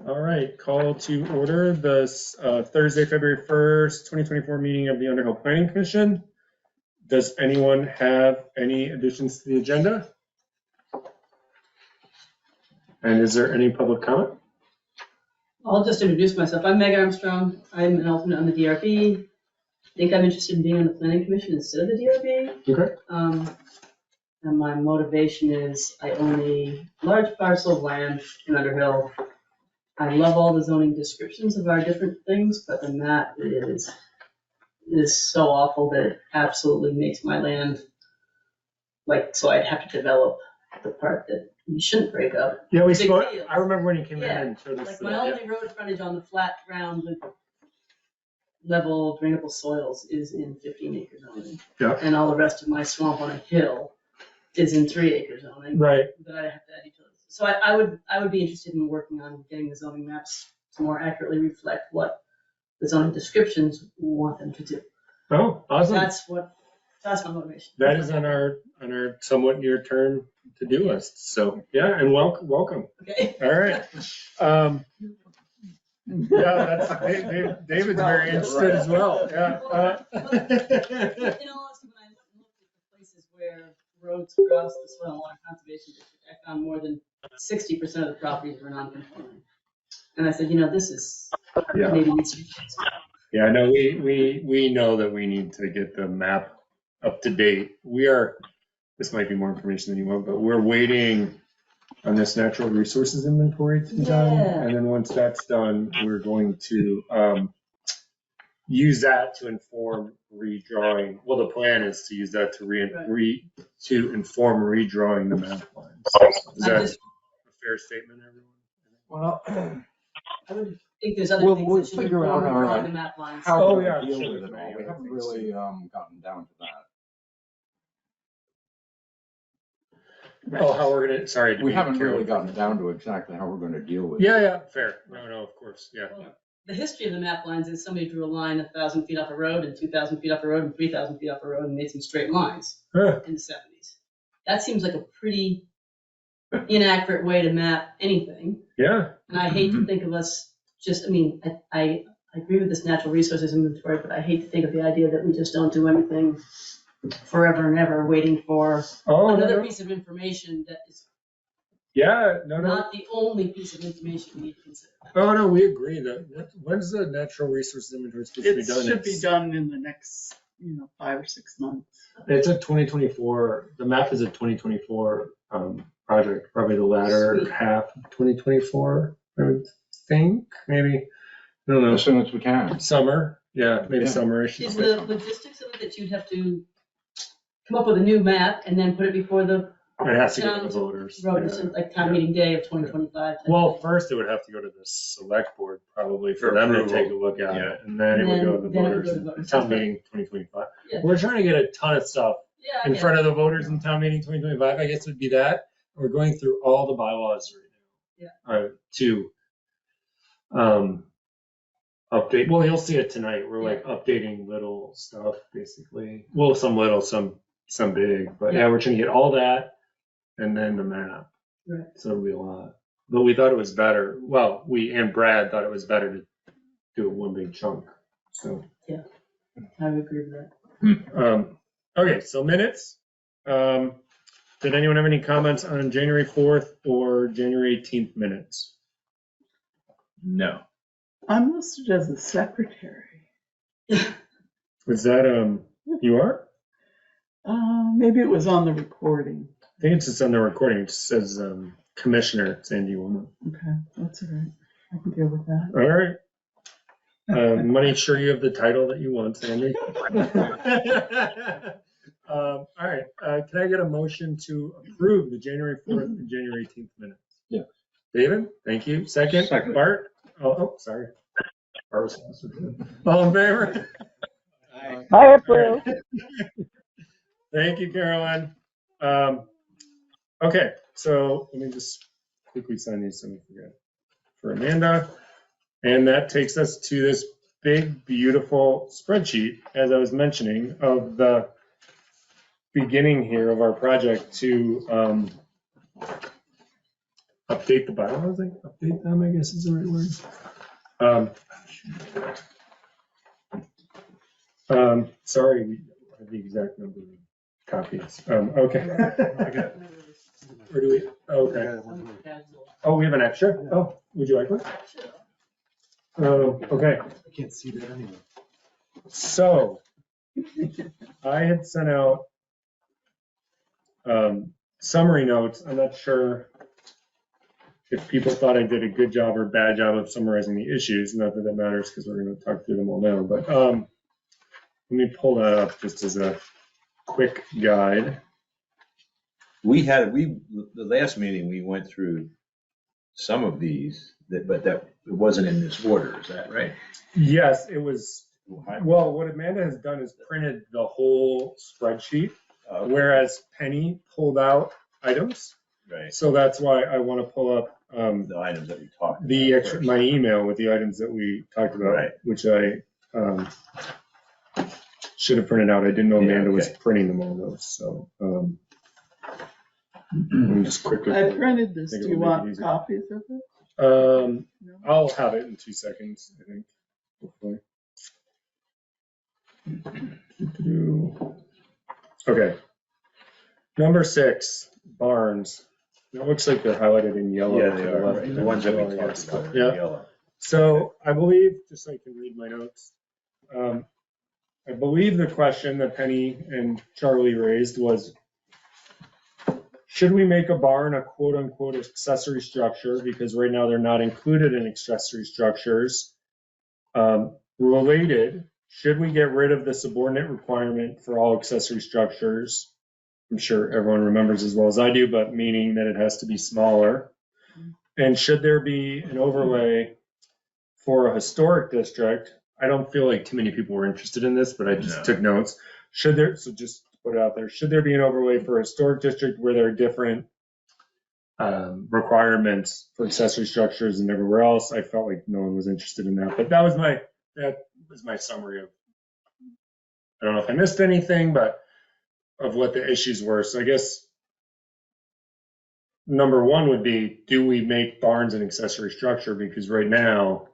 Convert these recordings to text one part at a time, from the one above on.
All right, call to order the Thursday, February 1st, 2024 meeting of the Underhill Planning Commission. Does anyone have any additions to the agenda? And is there any public comment? I'll just introduce myself. I'm Meg Armstrong. I'm an alternate on the DRB. I think I'm interested in being on the Planning Commission instead of the DRB. Okay. And my motivation is I own a large parcel of land in Underhill. I love all the zoning descriptions of our different things, but the map is so awful that it absolutely makes my land like, so I'd have to develop the part that you shouldn't break up. Yeah, we spoke. I remember when you came in and showed us. Like my only road frontage on the flat ground with level drainable soils is in 15 acre zoning. Yeah. And all the rest of my swamp on a hill is in 3 acre zoning. Right. That I have to add utilities. So I would be interested in working on getting the zoning maps to more accurately reflect what the zoning descriptions want them to do. Oh, awesome. That's my motivation. That is on our somewhat near term to-do list. So yeah, and welcome. Okay. All right. Yeah, that's David's very interested as well. Yeah. In all honesty, when I looked at the places where roads cross the soil and water conservation district, I found more than 60% of the properties were non-conforming. And I said, this is maybe needs to be changed. Yeah, no, we know that we need to get the map up to date. This might be more information than you want, but we're waiting on this natural resources inventory to be done. And then once that's done, we're going to use that to inform redrawing. Well, the plan is to use that to inform redrawing the map lines. Is that a fair statement, everyone? Well, I would think there's other things we'll that should figure out inform the map lines. how Oh, we yeah, deal sure, with it all. We haven't really gotten down to that. Oh, how we're gonna, sorry. We haven't really gotten down to exactly how we're gonna deal with it. Yeah, fair. No, of course, yeah. Well, the history of the map lines is somebody drew a line 1,000 feet off a road and 2,000 feet off a road and 3,000 feet off a road and made some straight lines in the 70s. That seems like a pretty inaccurate way to map anything. Yeah. And I hate to think of us I agree with this natural resources inventory, but I hate to think of the idea that we just don't do anything forever and ever waiting for another piece of information that is not the only piece of information we need to consider. Oh, no, we agree that, when's the natural resources inventory supposed to be done? It should be done in the next, 5 or 6 months. It's a 2024, the map is a 2024 project, probably the latter half of 2024, I would think, maybe, I don't know. As soon as we can. Summer, maybe summer-ish. Is the logistics of it that you'd have to come up with a new map and then put it before the It has to go to the voters. like town meeting day of 2025? Well, first it would have to go to the select board probably for them to take a look at it, and then it would go to the voters. Town meeting 2025. Yeah. We're trying to get a ton of stuff in front of the voters in town meeting 2025. I guess would be that. We're going through all the bylaws right now to update. Well, you'll see it tonight. We're like updating little stuff basically. Well, some little, some big, but we're trying to get all that and then the map. Right. So it'll be a lot. But we thought it was better. Well, we and Brad thought it was better to do it one big chunk. So yeah, I would agree with that. Okay, so minutes. Did anyone have any comments on January 4th or January 18th minutes? No. I'm listed as a secretary. Was that you are? Maybe it was on the recording. I think it's just on the recording. It just says Commissioner Sandy Woman. Okay, that's all right. I can deal with that. All right. Money, sure you have the title that you want, Sandy. All right. Can I get a motion to approve the January 4th and January 18th minutes? Yeah. David, thank you. Second. Bart. Oh, sorry. Bart was supposed to do it. All in favor? I approve. Thank you, Caroline. Okay, so let me just quickly sign these so we forget. For Amanda. And that takes us to this big, beautiful spreadsheet, as I was mentioning, of the beginning here of our project to update the bylaws, like update them, I guess is the right word. Sorry, we have the exact number of copies. Okay. Where do we, okay. Oh, we have an extra? Oh, would you like one? Okay. I can't see that anyway. So, I had sent out summary notes. I'm not sure if people thought I did a good job or bad job of summarizing the issues. Not that that matters because we're going to talk through them all now. But let me pull that up just as a quick guide. The last meeting, we went through some of these, but that it wasn't in this order, is that right? Yes, it was. Well, what Amanda has done is printed the whole spreadsheet, whereas Penny pulled out items. Right. So that's why I want to pull up The items that we talked about. the extra, my email with the items that we talked about, Right. which I should have printed out. I didn't know Amanda was okay. printing them all those. So let me just quickly. I printed this. think Do it you would make it want easier. copies of it? Um, No? I'll have it in 2 seconds, I think. Hopefully. Okay. Number 6, barns. It looks like they're highlighted in yellow. Yeah, to they the are, left. right. The ones that we Oh, talked yes. about. Yeah. Yellow. So I believe, just so I can read my notes, I believe the question that Penny and Charlie raised was, should we make a barn a quote unquote accessory structure? Because right now they're not included in accessory structures. Related, should we get rid of the subordinate requirement for all accessory structures? I'm sure everyone remembers as well as I do, but meaning that it has to be smaller. And should there be an overlay for a historic district? I don't feel like too many people were interested in this, but I just took notes. So just to put it out there, should there be an overlay for a historic district where there are different requirements for accessory structures and everywhere else? I felt like no one was interested in that, but that was my summary of, I don't know if I missed anything, but of what the issues were. So I guess number 1 would be, do we make barns an accessory structure? Because right now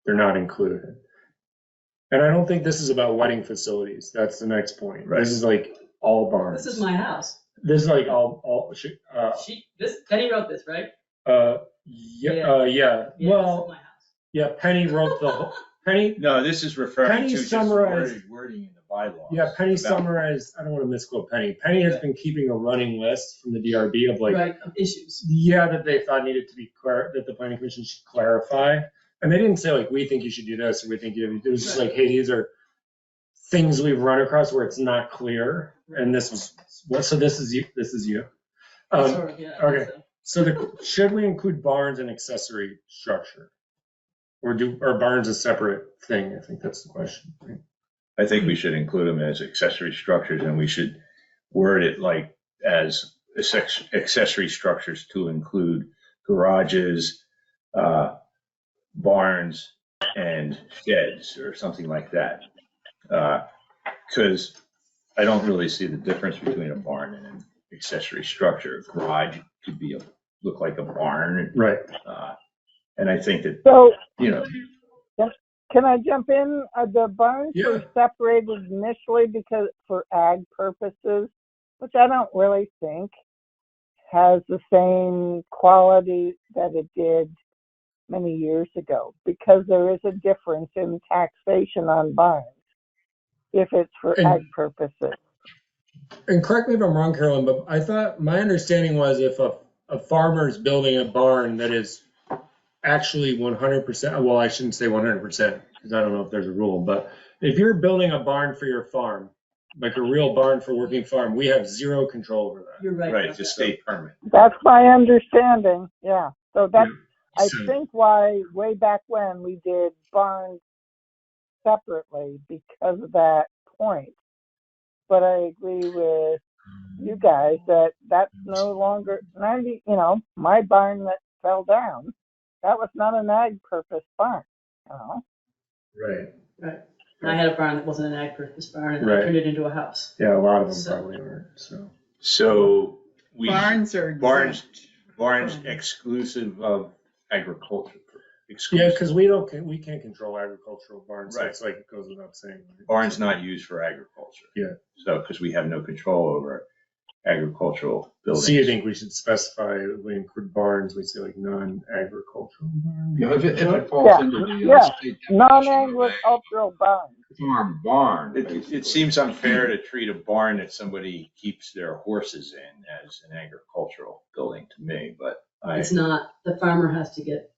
they're not included. And I don't think this is about wedding facilities. That's the next point. Right. This is like all barns. This is my house. This is like Penny wrote this, right? yeah. Yeah, this is Well, my house. yeah, Penny wrote the whole, Penny, No, this is referring Penny to just summarized- wording in the bylaws. yeah, Penny about- summarized, I don't want to misquote Penny. Penny has been keeping a running list from the DRB of like, Right, of issues. yeah, that they thought needed to be that the planning commission should clarify. And they didn't say like, we think you should do this, or we think it was just like, hey, these are things we've run across where it's not clear. And this was, so this is you. Sort of, yeah. okay. So should we include barns in accessory structure? Or are barns a separate thing? I think that's the question. Right? I think we should include them as accessory structures, and we should word it like as accessory structures to include garages, barns, and sheds, or something like that. Because I don't really see the difference between a barn and an accessory structure. A garage could look like a barn. Right. And I think that, So, you know, can I jump in? The barns Yeah. were separated initially because for ag purposes, which I don't really think has the same quality that it did many years ago, because there is a difference in taxation on barns if it's for And- ag purposes. And correct me if I'm wrong, Carolyn, but I thought my understanding was if a farmer is building a barn that is actually 100%, well, I shouldn't say 100% because I don't know if there's a rule, but if you're building a barn for your farm, like a real barn for working farm, we have zero control over that. You're right. right, about it's a that. state permit. That's my understanding, yeah. So that's, I So- think why way back when we did barns separately because of that point. But I agree with you guys that that's no longer 90, my barn that fell down, that was not an ag purpose barn, Right. Right. And I had a barn that wasn't an ag purpose barn, and Right. I turned it into a house. Yeah, a lot of them So- probably aren't. So So Barns are exempt. barns, Barns exclusive of agriculture. Yeah, Exclusive. because we can't control agricultural barns, so Right. it's like, it goes without saying. right? Barns not used for agriculture. Yeah. So, because we have no control over agricultural buildings. So you think we should specify, we include barns, we say like non-agricultural barns? You know, if it Yeah, falls into the yeah. state definition of Non-agricultural barns. a farm barn. It basically. seems unfair to treat a barn that somebody keeps their horses in as an agricultural building to me, but It's not, the farmer has to get,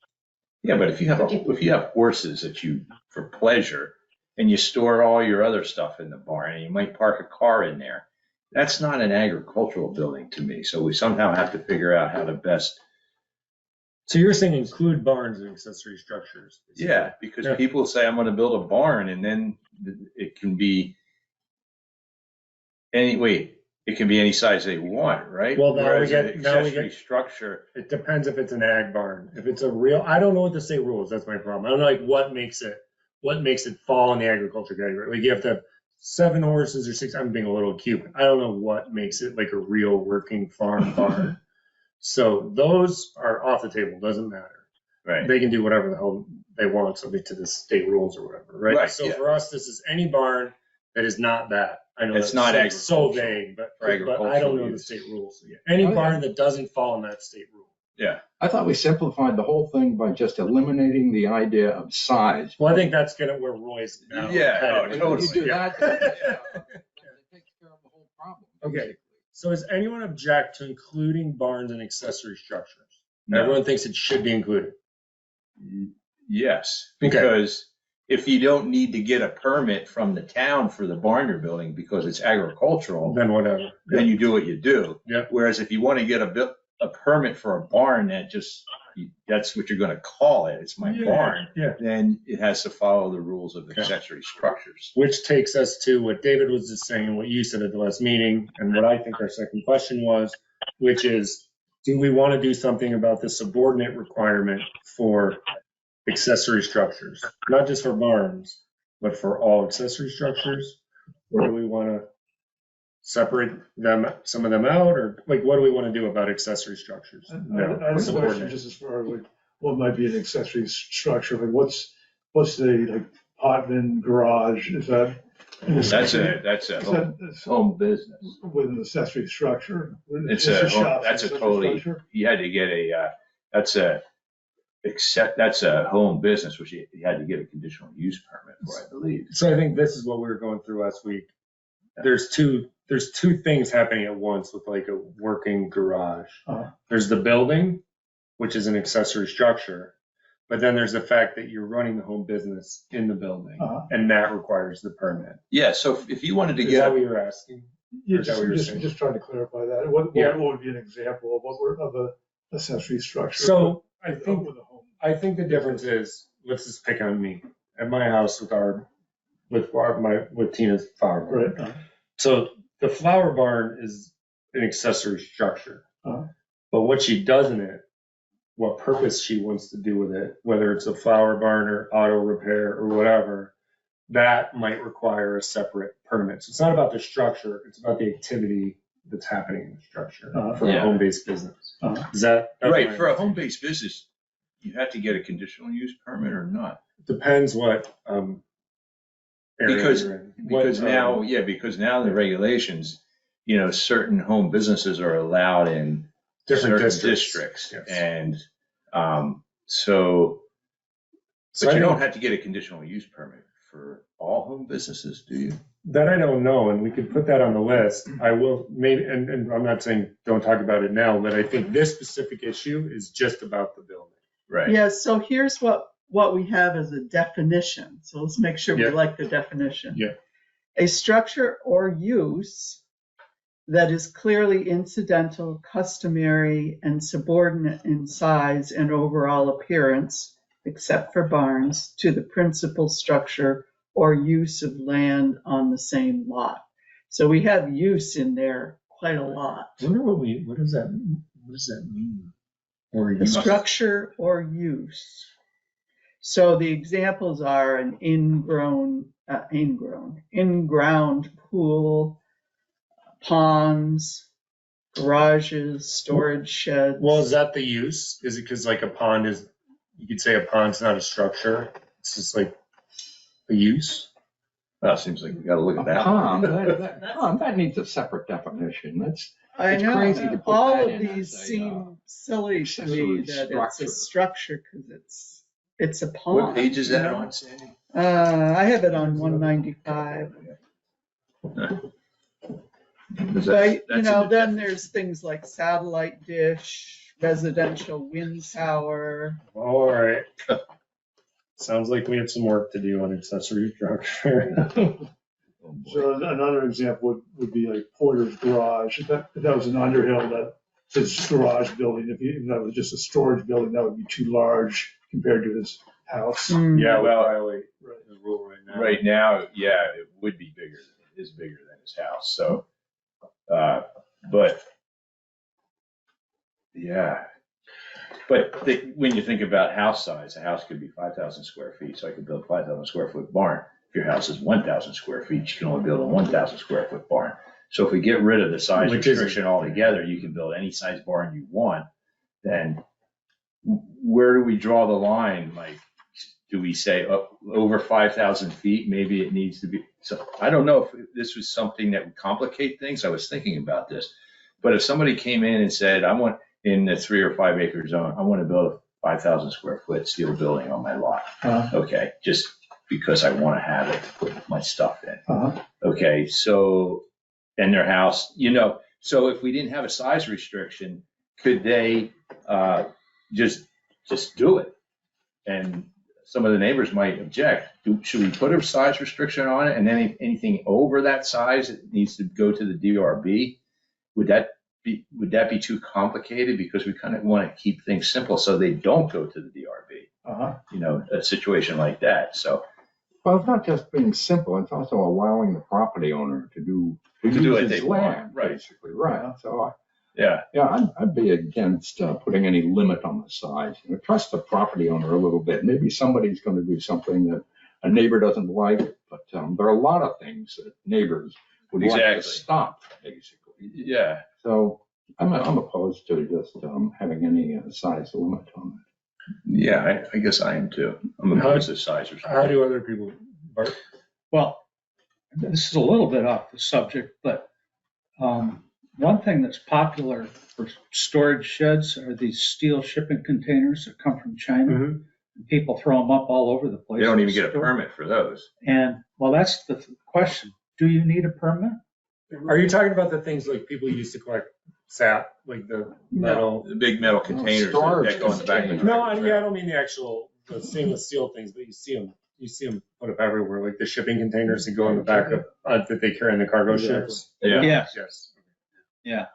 yeah, but if you have horses that you, for pleasure, and you store all your other stuff in the barn, and you might park a car in there, that's not an agricultural building to me. So we somehow have to figure out how to best. So you're saying include barns and accessory structures? basically. Yeah, because Yeah. people say, I'm gonna build a barn, and then it can be it can be any size they want, right? Well, now we Whereas get- an now we accessory get- structure, It depends if it's an ag barn. If it's a real, I don't know what the state rules, that's my problem. I don't know like what makes it fall in the agriculture category. Like you have to have 7 horses or 6, I'm being a little cute. I don't know what makes it like a real working farm barn. So those are off the table, doesn't matter. right? They can do whatever the hell they want, subject to the state rules or whatever, right? Right, So yeah. for us, this is any barn that is not that. I know It's that's not so agricultural. vague, but For I don't agricultural know the use. state rules. So, yeah. Any Oh, yeah. barn that doesn't fall in that state rule. Yeah, I thought we simplified the whole thing by just eliminating the idea of size. Well, I think that's kind of where Roy's now. Yeah, headed. oh, When totally. you do Yeah. that, it takes care of the whole problem. Okay. basically. So does anyone object to including barns and accessory structures? No. Everyone thinks it should be included. yes, Okay. because if you don't need to get a permit from the town for the barn you're building because it's agricultural, Then whatever. then you do what you do. Yeah. Whereas if you want to get a permit for a barn that's what you're going to call it, it's my barn, Yeah. then it has to follow the rules of Okay. accessory structures. Which takes us to what David was just saying, what you said at the last meeting, and what I think our second question was, which is, do we want to do something about the subordinate requirement for accessory structures? Not just for barns, but for all accessory structures? Or do we want to separate some of them out, or like, what do we want to do about accessory structures? I have a question Subordinate. just as far as like, what might be an accessory structure, like what's the, like, apartment, garage, is that? That's a Is that home business. with an accessory structure? It's Is a shop that's a accessory totally, structure? you had to get that's a home business, which you had to get a conditional use permit for, I believe. So I think this is what we were going through last week. There's two things happening at once with like a working garage. Uh-huh. There's the building, which is an accessory structure, but then there's the fact that you're running the home business in the building, Uh-huh. and that requires the permit. Yeah, so if you wanted to Is get that what you were asking? Yeah, Is that what you're saying? just trying to clarify that. What Yeah. would be an example of a accessory structure? So I with think a home? the difference is, let's just pick on me at my house with Tina's flower barn. Right. So the flower barn is an accessory structure. Uh-huh. But what she does in it, what purpose she wants to do with it, whether it's a flower barn or auto repair or whatever, that might require a separate permit. So it's not about the structure, it's about the activity that's happening in the structure Uh-huh. for a Yeah. home-based business. Uh-huh. Is that's right my for a understanding. home-based business, you have to get a conditional use permit or not? Depends what area Because- you're in. Because now the regulations, certain home businesses are allowed in Different certain districts, yes. And so, So but I you think- don't have to get a conditional use permit for all home businesses, do you? That I don't know, and we could put that on the list. I will maybe, and I'm not saying don't talk about it now, but I think this specific issue is just about the building. Right. Yeah, so here's what we have as a definition. So let's make sure we Yeah. like the definition. Yeah. A structure or use that is clearly incidental, customary, and subordinate in size and overall appearance, except for barns, to the principal structure or use of land on the same lot. So we have use in there quite a lot. I wonder what does that mean? Or The use? structure or use. So the examples are an in-ground pool, ponds, garages, storage sheds. Well, is that the use? Is it because like a pond is, you could say a pond's not a structure, it's just like a use? Well, it seems like we gotta look A at that. pond, that needs a separate definition. I It's know, crazy to put all that of in as these a, seem silly to me accessory that it's a structure. structure because it's a pond. What page is that you know? on, Sandy? I have it on 195. Because But, you that's know, in the then definition. there's things like satellite dish, residential wind tower. All right. Sounds like we have some work to do on accessory structure. Oh, boy. So another example would be like Porter's Garage. If that was an Underhill, that his garage building, if that was just a storage building, that would be too large compared to his house. Hmm. Yeah, we Well, violate the rule right now. Right now, yeah, it would be bigger, it is bigger than his house, so, but, yeah. But when you think about house size, a house could be 5,000 square feet, so I could build a 5,000 square foot barn. If your house is 1,000 square feet, you can only build a 1,000 square foot barn. So if we get rid of the size Which is- restriction altogether, you can build any size barn you want, then where do we draw the line? Like, do we say over 5,000 feet, maybe it needs to be, so I don't know if this was something that would complicate things. I was thinking about this. But if somebody came in and said, I want, in the 3 or 5 acre zone, I want to build a 5,000 square foot steel building on my lot. Okay, just because I want to have it to put my stuff in. Uh-huh. Okay, so, and their house, so if we didn't have a size restriction, could they just do it? And some of the neighbors might object. Should we put a size restriction on it? And then anything over that size, it needs to go to the DRB? Would that be too complicated? Because we kind of want to keep things simple so they don't go to the DRB. Uh-huh. A situation like that. So Well, it's not just being simple, it's also allowing the property owner to do To do what use they his want, land, right. basically, right? So, yeah, I'd be against putting any limit on the size. Trust the property owner a little bit. Maybe somebody's going to do something that a neighbor doesn't like, but there are a lot of things that neighbors would like to Exactly. stop, basically. yeah. So I'm opposed to just having any size limit on it. Yeah, I guess I am too. I'm opposed to size How restriction. do other people, Bart? Well, this is a little bit off the subject, but one thing that's popular for storage sheds are these steel shipping containers that come from China. Mhm. People throw them up all over the place. They don't even get a permit for those. And, well, that's the question. Do you need a permit? Are you talking about the things like people used to collect sap, like the metal? The big metal containers storage that go in the back of the containers. No, tractor. I don't mean the stainless steel things, but you see them put up everywhere, like the shipping containers that go in the back of, that they carry in the cargo ships. Yeah. Yes, Yes.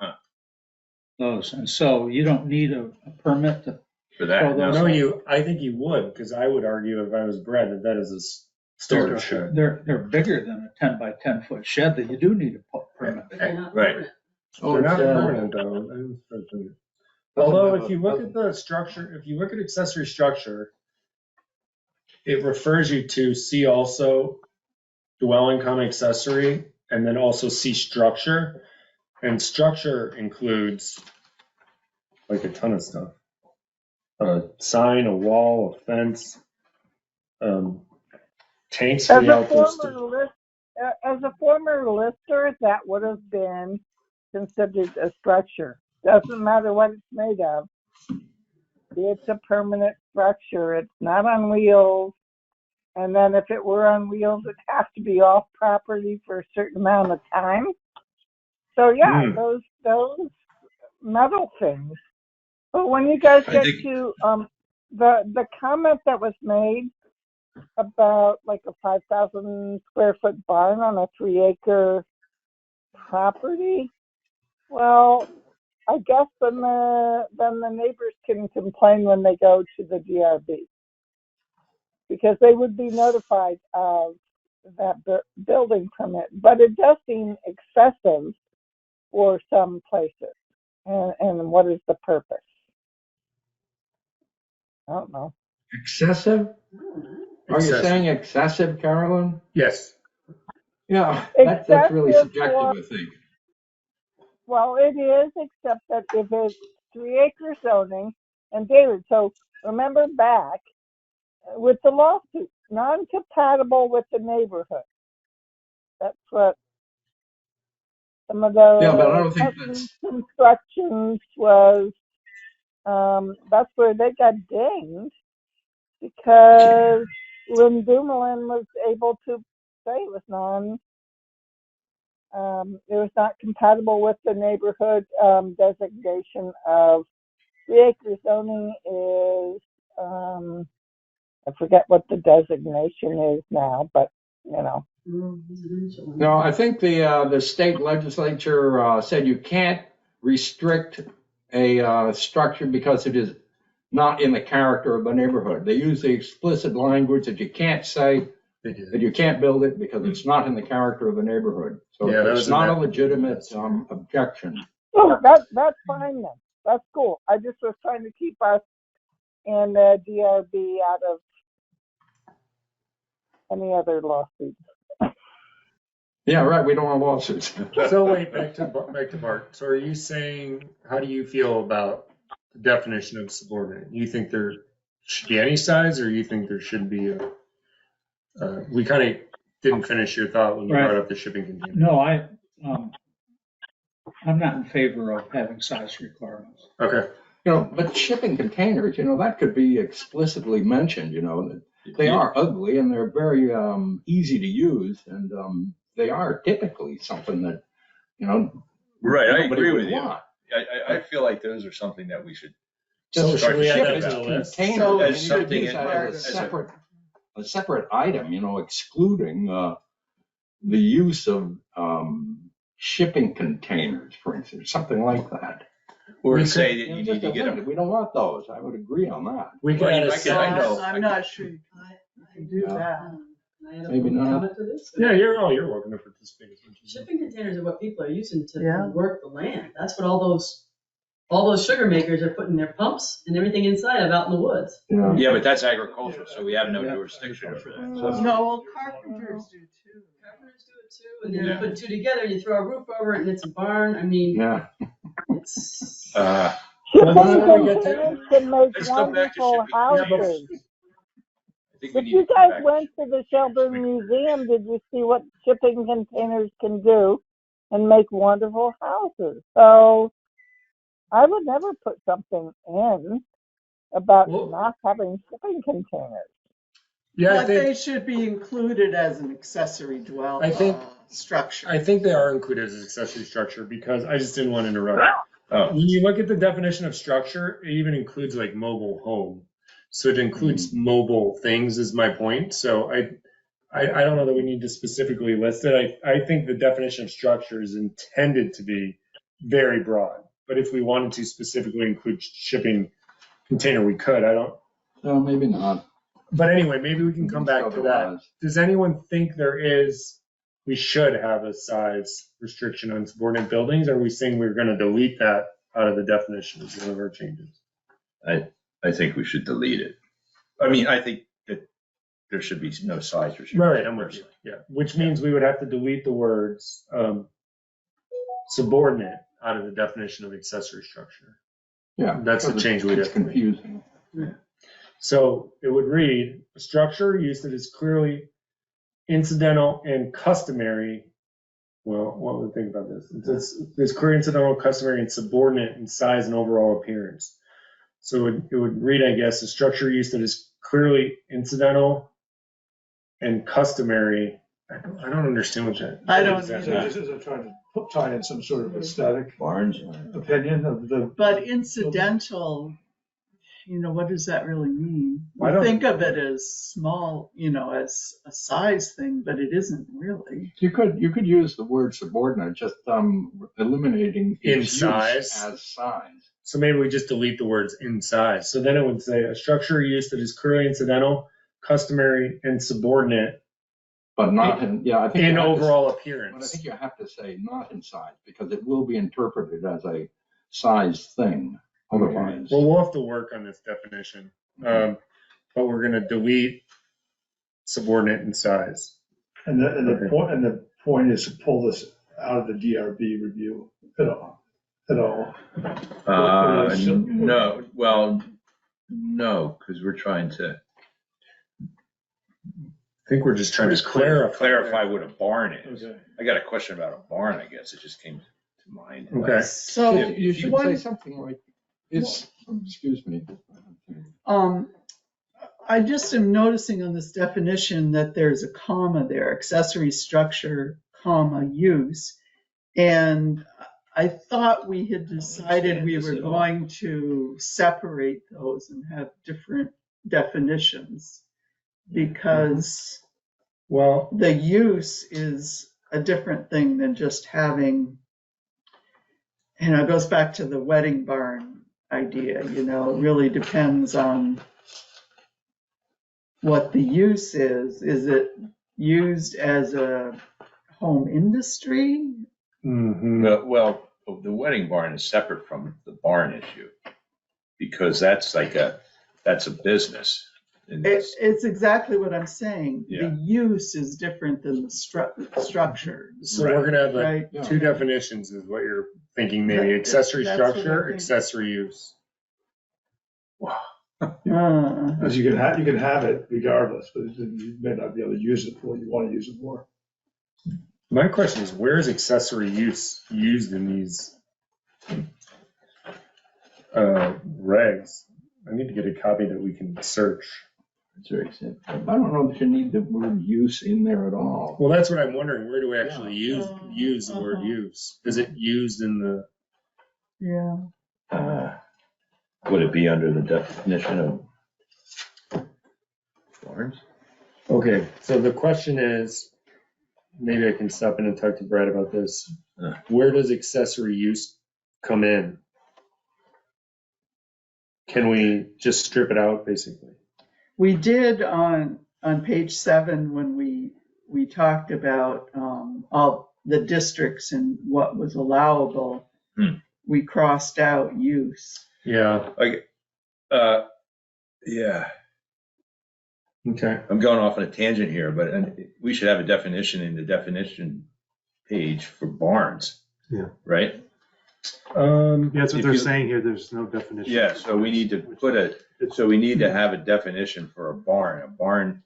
those. And so you don't need a permit to, For that, Well, those- no. I think you would, because I would argue if I was Brett that that is a storage shed. they're bigger than a 10 by 10 foot shed that you do need a permit. But they're not Right. permanent. They're not permanent though. Although if you look at the structure, if you look at accessory structure, it refers you to see also dwelling, accessory, and then also see structure. And structure includes like a ton of stuff. A sign, a wall, a fence, tanks for As the a outdoor former as a former lister, that would have been considered a structure. Doesn't matter what it's made of. It's a permanent structure. It's not on wheels. And then if it were on wheels, it'd have to be off property for a certain amount of time. So yeah, those metal things. But when you guys I get think- to the comment that was made about like a 5,000 square foot barn on a 3 acre property, well, I guess then the neighbors can complain when they go to the DRB, because they would be notified of that building permit. But it does seem excessive for some places. And what is the purpose? I don't know. Excessive? Are you saying excessive, Carolyn? Yes. Yeah, that's really Excessive subjective, for- I think. Well, it is, except that if it's 3-acre zoning, and David, so remember back with the lawsuit, non-compatible with the neighborhood. That's what some of Yeah, but I the don't think Cousins that's, constructions was, that's where they got dinged because Lynn Dumoulin was able to say it was not compatible with the neighborhood designation of 3-acre zoning is, I forget what the designation is now, but you know. no, I think the state legislature said you can't restrict a structure because it is not in the character of the neighborhood. They use the explicit language that you can't say They did. that you can't build it because it's not in the character of the neighborhood. So Yeah, that it's was in not a that- legitimate objection. Oh, that's fine then. That's cool. I just was trying to keep us and DRB out of any other lawsuits. Yeah, right. We don't want lawsuits. So wait, back to Bart. So are you saying, how do you feel about the definition of subordinate? You think there should be any size, or you think there should be a? We kind of didn't finish your thought when you Right. brought up the shipping container. No, I'm not in favor of having size requirements. Okay. But shipping containers, that could be explicitly mentioned, that they are ugly and they're very easy to use, and they are typically something that, Right, I nobody agree would with you. want. I feel like those are something that we should So start should we to add think that to about. the list? Container, So I mean, as you could something use that as as a separate item, excluding the use of shipping containers, for instance, something like that. Or We say could- that you Just need to a get limit. them. We don't want those. I would agree on that. We could Well, add I a can- So I know. I'm not sure you can do that. Maybe not. Comment to this? Yeah, you're welcome to participate as much as you want. Shipping containers are what people are using Yeah. to work the land. That's what all those sugar makers are putting their pumps and everything inside of out in the woods. Yeah. Yeah, but that's agricultural, so we have no jurisdiction over that. So- No, well, carpenters do too. Carpenters do it too, and then you Yeah. put two together, you throw a roof over it, and it's a barn. I mean, Yeah. it's. Shipping Well, why don't we get to- containers can make Let's go back to wonderful shipping houses. I think we If need you to go guys back. went to the Shelburne Museum, did you see what shipping containers can do and make wonderful houses? So I would never put something in about Well- not having shipping containers. Yeah, I But they think should be included as an accessory I think- structure. they are included as an accessory structure because I just didn't want to interrupt. Oh. When you look at the definition of structure, it even includes like mobile home. So it includes mobile things is my point. So I don't know that we need to specifically list it. I think the definition of structure is intended to be very broad. But if we wanted to specifically include shipping container, we could. I don't. No, maybe not. But anyway, maybe we can come back to that. Otherwise. Does anyone think we should have a size restriction on subordinate buildings? Or are we saying we're going to delete that out of the definition as one of our changes? I think we should delete it. I mean, I think that there should be no size restriction. Right, I'm with you. Yeah, which means we would have to delete the words subordinate out of the definition of accessory structure. Yeah. That's the because change we'd it's have to make. confusing. So it would read, a structure used that is clearly incidental and customary. Well, what would we think about this? It's clear, incidental, customary, and subordinate in size and overall appearance. So it would read, I guess, a structure used that is clearly incidental and customary. I don't understand what that. I don't what does that So mean? this is trying to tie in some sort of aesthetic Barns. opinion of the. But incidental, what does that really mean? I We don't- think of it as small, as a size thing, but it isn't really. You could use the word subordinate, just eliminating In its use size? as size. So maybe we just delete the words in size. So then it would say a structure used that is clearly incidental, customary, and subordinate But not in, yeah, I think. in you have to- overall But I appearance. think you have to say not in size, because it will be interpreted as a size thing otherwise. Well, we'll have to work on this definition. But we're going to delete subordinate in size. And the point is to pull this out of the DRB review at all. No, well, no, because we're trying to I think we're just trying to clarify what a barn is. Okay. I got a question about a barn, I guess. It just came to mind. Okay. So You should say one, something like, it's, excuse me. I just am noticing on this definition that there's a comma there, accessory structure, comma, use. And I thought we had decided we were going to separate those and have different definitions. Because Well, the use is a different thing than just having, it goes back to the wedding barn idea, it really depends on what the use is. Is it used as a home industry? Well, the wedding barn is separate from the barn issue because that's a business. It's exactly what I'm saying. Yeah. The use is different than the structure. so we're gonna have Right. two definitions is what you're thinking, maybe accessory That's what I structure, think. accessory use. Because you can have it regardless, but you may not be able to use it for what you want to use it for. My question is, where is accessory use used in these regs? I need to get a copy that we can search. It's very simple. I don't know that you need the word use in there at all. Well, that's what I'm wondering. Where do we actually use the word Uh-huh. use? Is it used in the? Yeah. Would it be under the definition of barns? Okay, so the question is, maybe I can stop in and talk to Brad about this. Where does accessory use come in? Can we just strip it out, basically? We did on page 7 when we talked about all the districts and what was allowable. We crossed out use. Yeah. Yeah. Okay. I'm going off on a tangent here, but we should have a definition in the definition page for barns. Yeah. Right? Yeah, that's what If they're you- saying here, there's no definition. Yeah, so we need to have a definition for a barn. A barn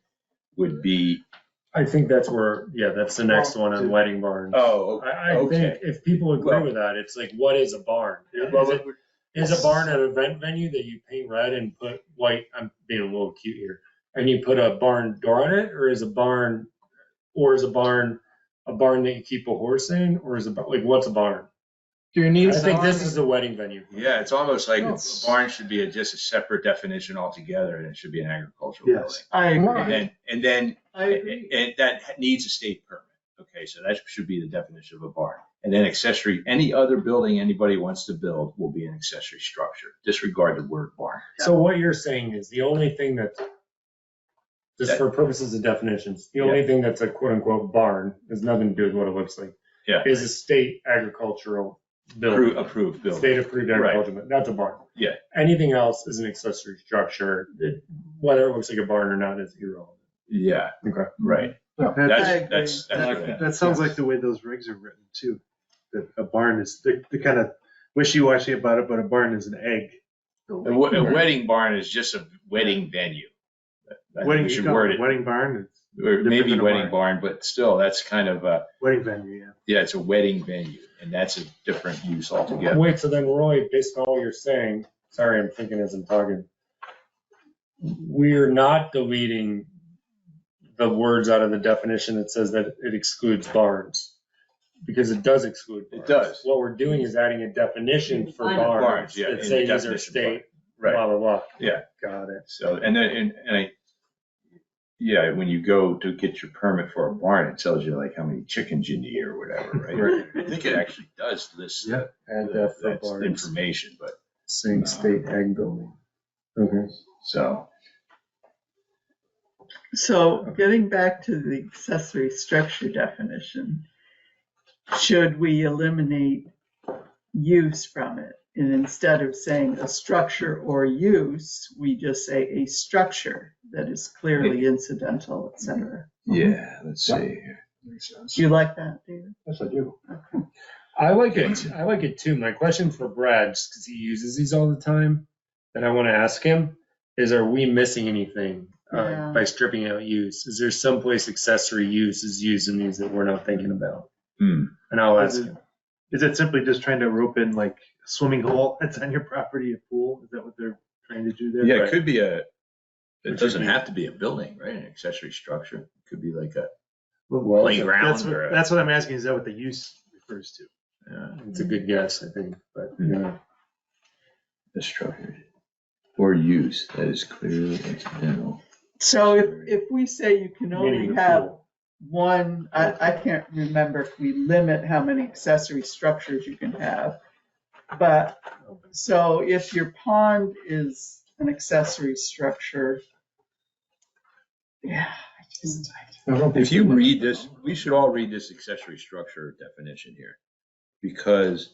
would be, I think that's where, that's the next one on wedding barns. oh, I okay. think if people agree Well- with that, it's like, what is a barn? Is a barn an event venue that you paint red and put white? I'm being a little cute here. And you put a barn door on it, or is a barn a barn that you keep a horse in, or is it like what's a barn? Do you need? I think this is a wedding venue. Yeah, it's almost like No. a barn should be just a separate definition altogether, and it should be an agricultural building. Yes. I agree. And then I agree. and that needs a state permit. Okay, so that should be the definition of a barn. And then accessory, any other building anybody wants to build will be an accessory structure. Disregard the word barn. So what you're saying is the only thing that's, just for purposes of definitions, the only thing that's a quote unquote barn has nothing to do with what it looks like. Yeah. Is a state agricultural building. Approved building. State approved agricultural, building. That's a barn. Yeah. Anything else is an accessory structure. Whether it looks like a barn or not is irrelevant. Yeah, Okay. right. That, That's that sounds like the way those regs are written too. That a barn is, they're kind of wishy-washy about it, but a barn is an egg. A wedding barn is just a wedding venue. I think Wedding, we should you call word it it, a wedding barn, it's or different maybe than a wedding barn, but still, that's kind of wedding venue, yeah. yeah, it's a wedding venue, and that's a different use altogether. Wait, so then Roy, based on all you're saying, sorry, I'm thinking as I'm talking, we're not deleting the words out of the definition that says that it excludes barns. Because it does exclude barns. It does. What we're doing is adding a definition for Define barns barns, yeah, in that the say these are definition of state, Right. blah, blah, blah. Yeah. Got it. So, and then, when you go to get your permit for a barn, it tells you like how many chickens you need or whatever, right? I think it actually does list Yeah. Add that for that barns, information, but, saying state ag building. Okay. so, So getting back to the accessory structure definition, should we eliminate use from it? And instead of saying a structure or use, we just say a structure that is clearly incidental, et cetera. yeah, let's see. makes sense. Do you like that, David? Yes, I do. I like it too. My question for Brad, just because he uses these all the time, that I want to ask him is, are we missing anything Yeah. by stripping out use? Is there someplace accessory use is used in these that we're not thinking about? And I'll ask him. Is it simply just trying to rope in like a swimming hole that's on your property, a pool? Is that what they're trying to do there? Yeah, it could be it doesn't have to be a building, right? An accessory structure. It could be like a Well, playground. That's what I'm asking. Is that what the use refers to? it's a good guess, I think, but yeah. The structure or use that is clearly incidental. So if we say you can only Meaning the have pool. one, I can't remember if we limit how many accessory structures you can have. But, so if your pond is an accessory structure, yeah, If you read this, we should all read this accessory structure definition here, because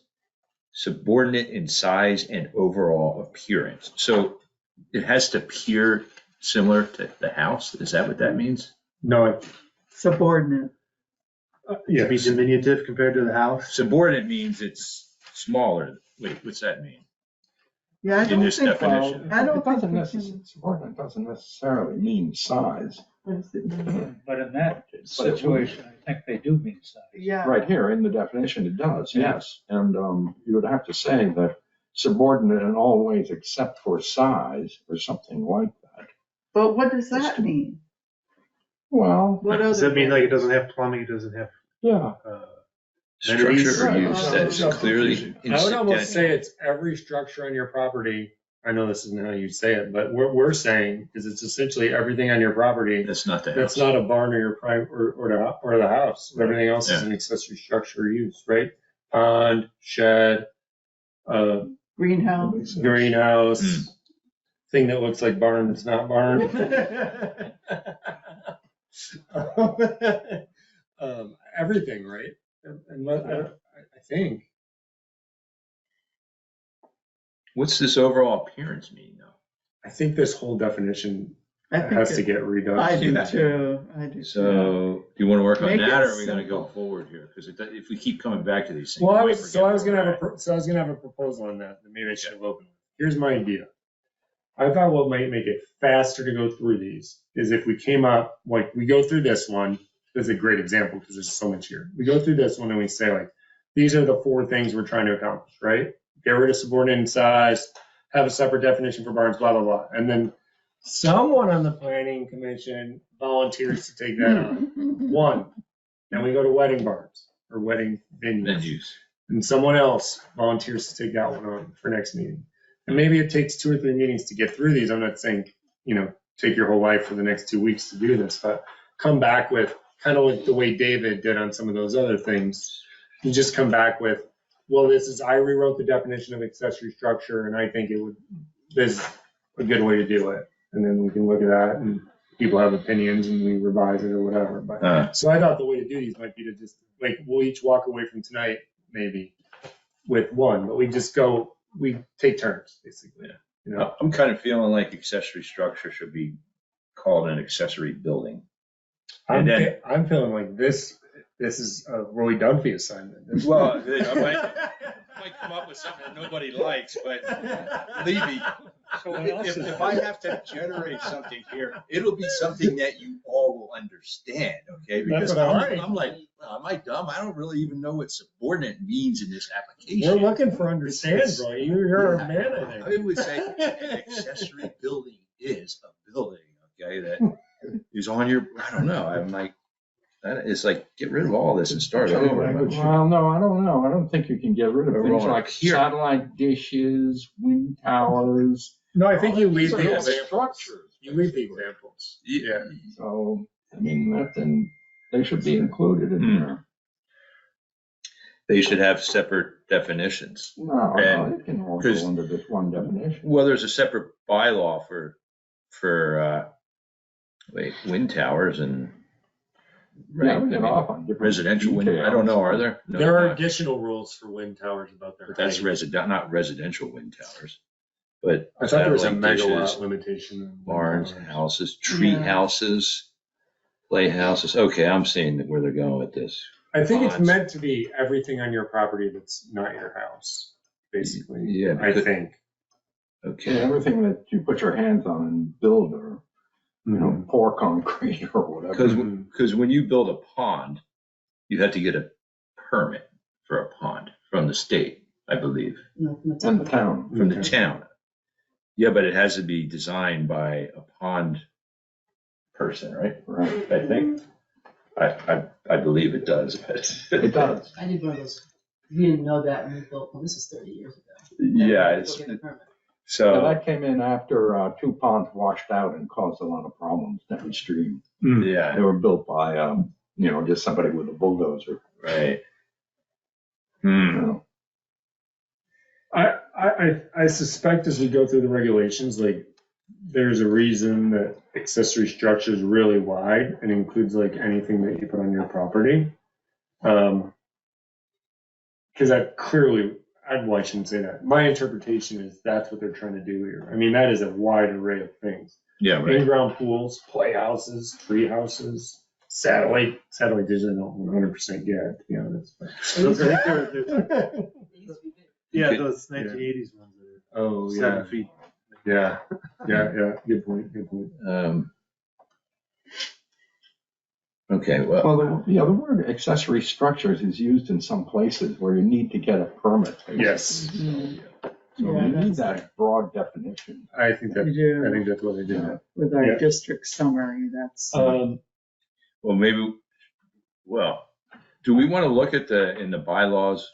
subordinate in size and overall appearance. So it has to appear similar to the house. Is that what that means? No, subordinate. yeah. To be diminutive compared to the house? Subordinate means it's smaller. Wait, what's that mean? Yeah, I In don't this think, definition. I don't It think doesn't we necessarily, can. subordinate doesn't necessarily mean size. What does it mean? But in that situation, I think they do mean size. Yeah. Right here in the definition, it does, yes. And you would have to say that subordinate in all ways except for size or something like that. But what does that mean? Well, What Does other that mean way? like it doesn't have plumbing, it doesn't have, yeah. Structure or Right. use that is clearly I would almost say incidental. it's every structure on your property. I know this isn't how you say it, but what we're saying is it's essentially everything on your property That's not the that's house. not a barn or your prime or the house. Everything else is Yeah. an accessory structure or use, right? Pond, shed, Greenhouse. greenhouse, thing that looks like barn that's not barn. Everything, right? And I think. What's this overall appearance mean though? I think this whole definition I think has to it- get redone. I do Yeah. too. I do too. So do you want to work on Make it that, or are we going to go simple. forward here? Because if we keep coming back to these things. Well, I we was forget where gonna we're have at. so I was gonna have a proposal on that maybe I should have opened. Here's my idea. I thought what might make it faster to go through these is if we came up, like, we go through this one. This is a great example because there's so much here. We go through this one and we say, like, these are the 4 things we're trying to accomplish, right? Get rid of subordinate in size, have a separate definition for barns, blah, blah, blah. And then someone on the planning commission volunteers to take that on. One. Then we go to wedding barns or wedding Then venues. use. And someone else volunteers to take that one on for next meeting. And maybe it takes 2 or 3 meetings to get through these. I'm not saying, take your whole life for the next 2 weeks to do this, but come back with kind of like the way David did on some of those other things. You just come back with, well, I rewrote the definition of accessory structure and I think this is a good way to do it. And then we can look at that and people have opinions and we revise it or whatever. But so I thought the way to do these might be to just, like, we'll each walk away from tonight maybe with one, but we take turns basically. I'm kind of feeling like accessory structure should be called an accessory building. I'm And feeling like this is a Roy Dunphy assignment. Well, I might come up with something that nobody likes, but believe me, So what else is if I have to generate something here, it'll be something that you all will understand, okay? Because That's what I like. I'm like, well, am I dumb? I don't really even know what subordinate means in this application. We're looking for understand, Roy. You're a man, I think. I would say an accessory building is a building, okay, that is on your, I don't know, I'm like, it's like, get rid of all this and start over. Well, no, I don't know. I don't think you can get rid of Or things wrong. like Here. satellite dishes, wind towers. No, I think you leave These are the all examples. structures. You leave the examples. Yeah. So, I mean, then they should be included in there. They should have separate definitions. No, And- it can all go because- under this one definition. Well, there's a separate bylaw for wind towers and Yeah, we get off on different residential wind. I don't know, are there? No, There are not. additional rules for wind towers about their But that's height. not residential wind towers. But I thought there was a satellite dishes, megawatt limitation. on wind barns, towers. houses, tree Yeah. houses, Playhouses, okay, I'm seeing where they're going with this. I think it's Ponds. meant to be everything on your property that's not your house, basically. Yeah, I because- think. Yeah, everything that you put your hands on and build or, pour concrete or whatever. Because when you build a pond, you have to get a permit for a pond from the state, I believe, No, that's And the town. from the Okay. town. Yeah, but it has to be designed by a pond person, right? Right. I think. I believe it does. It does. I did one of those, we didn't know that when we built, well, this is 30 years ago. Yeah, Go it's, get a permit. So so, that came in after 2 ponds washed out and caused a lot of problems downstream. yeah, They were built by, just somebody with a bulldozer. right. You Hmm. know. I suspect as we go through the regulations, like, there's a reason that accessory structure is really wide and includes like anything that you put on your property. Because that clearly, well, I shouldn't say that. My interpretation is that's what they're trying to do here. I mean, that is a wide array of things. Yeah, right. In-ground pools, playhouses, tree houses, satellite dishes I don't 100% get, to be honest. Those, I think they're, It used to be big. yeah, Okay. those 1980s ones that Oh, are yeah. 7 feet. Yeah. Good point. Okay, well, Well, the word accessory structures is used in some places where you need to get a permit. Yes. Mhm. So Yeah, we need that's- that broad definition. I think We do, that's what they did. with our Yeah. district summary, that's, well, maybe, well, do we want to look at in the bylaws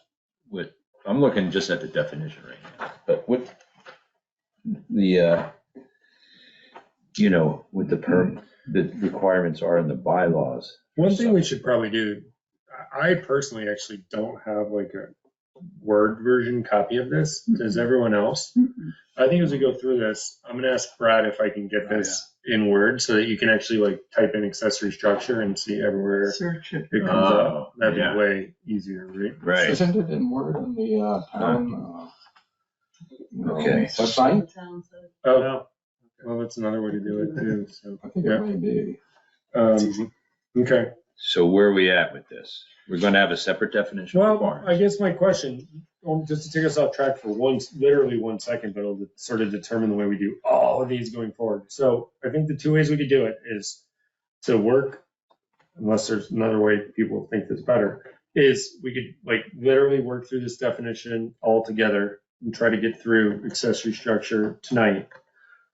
with, I'm looking just at the definition right now, but with the, with the requirements are in the bylaws. One thing we should probably do, I personally actually don't have like a Word version copy of this. Does everyone else? I think as we go through this, I'm gonna ask Brad if I can get this in Word so that you can actually like type in accessory structure and see everywhere search it. it comes Oh, up. That'd yeah. be way easier, right? Right. Isn't it in Word on the town? Okay. Website? Town side. Oh, No. well, that's another way to do it too, so. I think Yeah. it may be. Okay. So where are we at with this? We're going to have a separate definition for Well, barns. I guess my question, just to take us off track for literally 1 second, but it'll sort of determine the way we do all of these going forward. So I think the 2 ways we could do it is to work, unless there's another way people think that's better, is we could like literally work through this definition all together and try to get through accessory structure tonight.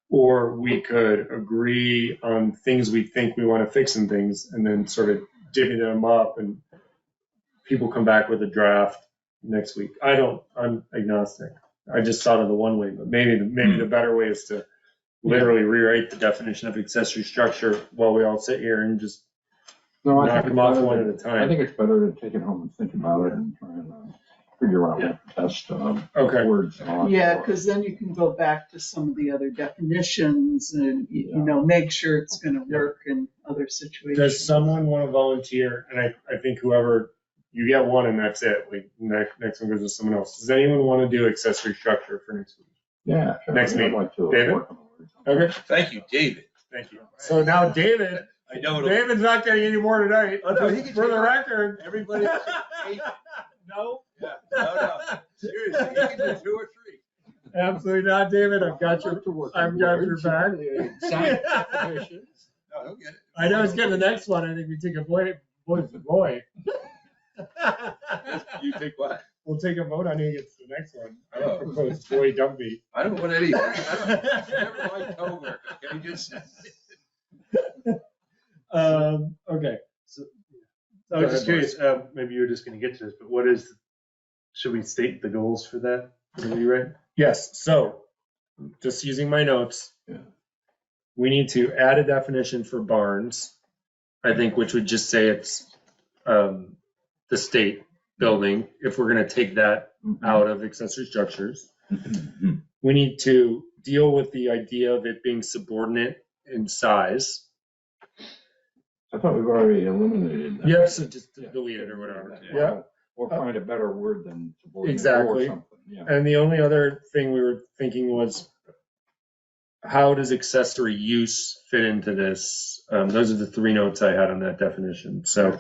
Or we could agree on things we think we want to fix in things and then sort of divvy them up and people come back with a draft next week. I'm agnostic. I just thought of the one way, but maybe the better way is to literally rewrite the definition of accessory structure while we all sit here and just No, I knock think them it's off better one to- at a time. I think it's better to take it home and think about it and try and figure out what the best Okay. words are. Yeah, because then you can go back to some of the other definitions and, make sure it's gonna work in other situations. Does someone want to volunteer? And I think whoever, you get one and that's it. Like next one goes to someone else. Does anyone want to do accessory structure for next week? Yeah, sure. Next I'd meeting. like to David? work on the words. Okay, Thank you, David. thank you. So now David, I know it'll. David's not getting any more tonight. Oh, no, he can For the take- record. Everybody. No, Yeah, no. Seriously, you can do 2 or 3. absolutely not, David. I've got I'd like to work I've on got your words, back. the exact definitions. No, he'll get it. I know it's getting the next one. I think we take a vote for boy. You take what? We'll take a vote on who gets the next one. I Oh. propose boy Dumpy. I don't want any. I never liked homework, okay? Just. Okay. I was just curious, maybe you were just gonna get to this, but should we state the goals for that? Are you right? Yes, so just using my notes. Yeah. We need to add a definition for barns, I think, which would just say it's the state building, if we're gonna take that out of accessory structures. We need to deal with the idea of it being subordinate in size. I thought we've already eliminated that. Yep, so just delete it or whatever. Yeah. Yeah. Or find a better word than subordinate Exactly. or something, yeah. And the only other thing we were thinking was, how does accessory use fit into this? Those are the 3 notes I had on that definition. So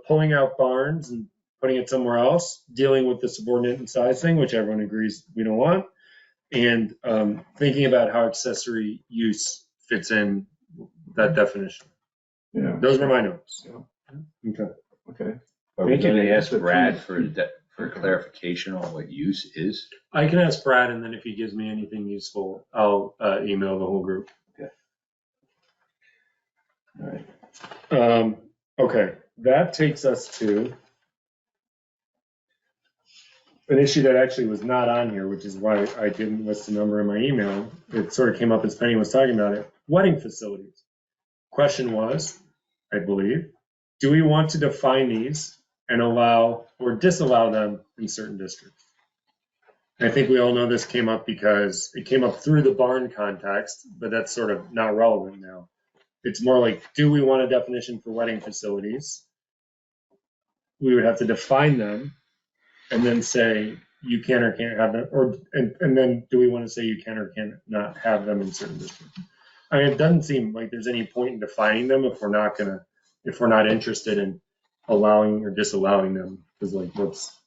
pulling out barns and putting it somewhere else, dealing with the subordinate and size thing, which everyone agrees we don't want, and thinking about how accessory use fits in that definition. Yeah. Those were my notes. Yeah. Okay. Okay. Can they ask Brad for clarification on what use is? I can ask Brad, and then if he gives me anything useful, I'll email the whole group. Okay. All right. Okay, that takes us to an issue that actually was not on here, which is why I didn't list the number in my email. It sort of came up as Penny was talking about it. Wedding facilities. Question was, I believe, do we want to define these and allow or disallow them in certain districts? And I think we all know this came up because it came up through the barn context, but that's sort of not relevant now. It's more like, do we want a definition for wedding facilities? We would have to define them and then say you can or can't have them, and then do we want to say you can or cannot have them in certain districts? I mean, it doesn't seem like there's any point in defining them if we're not interested in allowing or disallowing them. Because like,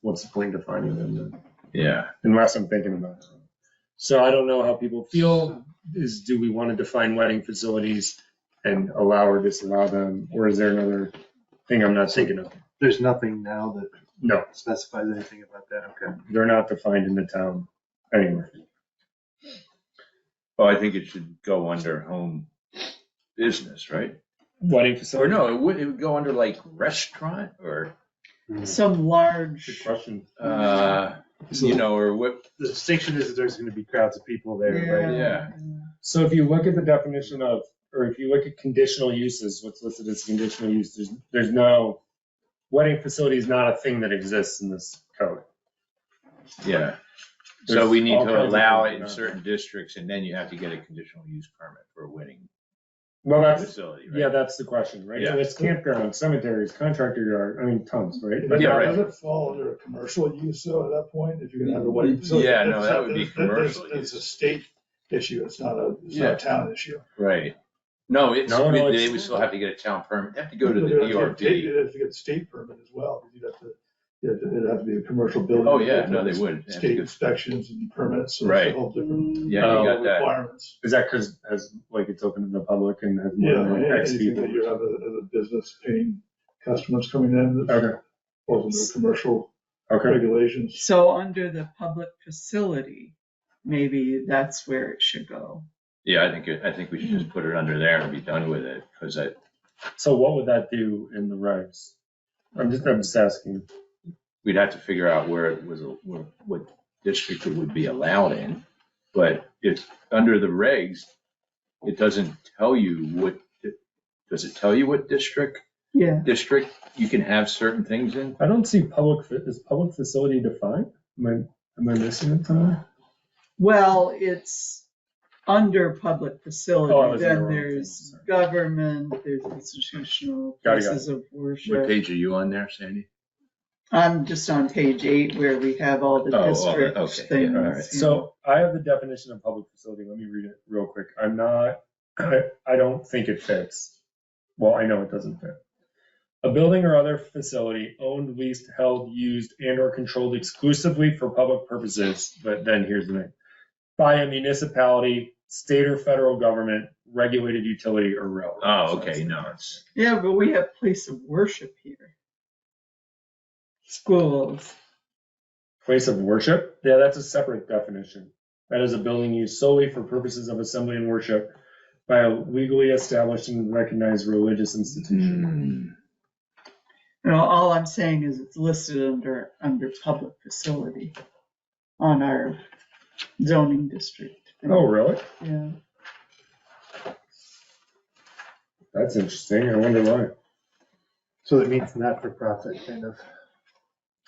what's the point in defining them then? Yeah. Unless I'm thinking about it. So I don't know how people feel. Do we want to define wedding facilities and allow or disallow them, or is there another thing I'm not thinking of? There's nothing now that No, specifies anything about that. Okay. they're not defined in the town anywhere. Well, I think it should go under home business, right? Wedding Or facility? no, it would go under like restaurant or, Some Good large, question. or what, The distinction is that there's going to be crowds of people there, right? yeah. So if you look at the definition of, or if you look at conditional uses, what's listed as conditional use, there's no, wedding facility is not a thing that exists in this code. Yeah. So There's we need all to kinds of allow things it in around certain districts, and then you have to get a conditional use permit for a wedding Well, that's, facility, right? yeah, that's the question, right? Yeah. So it's campgrounds, cemeteries, contractor yard, I mean, tons, right? Yeah, right. Does it fall under a commercial use though at that point, if you're gonna have a wedding facility? Yeah, no, that would be commercial It's a use. state issue, it's not a town issue. Right. No, No, they it's- would still have to get a town permit. They have to go to the They'd have to DRB. They'd have to get the state permit as well, because it'd have to be a commercial building. Oh, yeah, no, they would. State inspections and permits, so it's Right. a whole different. Yeah, you got that. Requirements. Is that because like it's open to the public and has Yeah, more than X anything people? that you have as a business paying customers coming in, that Okay, falls under commercial okay. regulations. so under the public facility, maybe that's where it should go. Yeah, I think we should just put it under there and be done with it, because So what would that do in the regs? I'm just asking. we'd have to figure out where it was, what district it would be allowed in. But if, under the regs, it doesn't tell you does it tell you what district Yeah, you can have certain things in? I don't see is public facility defined? Am I missing it somewhere? well, it's under public Oh, I facility, was in the then wrong thing, there's sorry. government, there's institutional Got it. places of What worship. page are you on there, Sandy? I'm just on page 8 where we have all the Oh, district okay, things. yeah, all right. So I have the definition of public facility. Let me read it real quick. I don't think it fits. Well, I know it doesn't fit. A building or other facility owned, leased, held, used, and or controlled exclusively for public purposes, but then here's the thing. By a municipality, state or federal government, regulated utility or railroad. Oh, okay, no, it's, Yeah, but we have place of worship here. Schools. Place of worship? Yeah, that's a separate definition. That is a building used solely for purposes of assembly and worship by a legally established and recognized religious institution. You know, all I'm saying is it's listed under public facility on our zoning district. Oh, really? Yeah. That's interesting. I wonder why. So it means not for profit, kind of.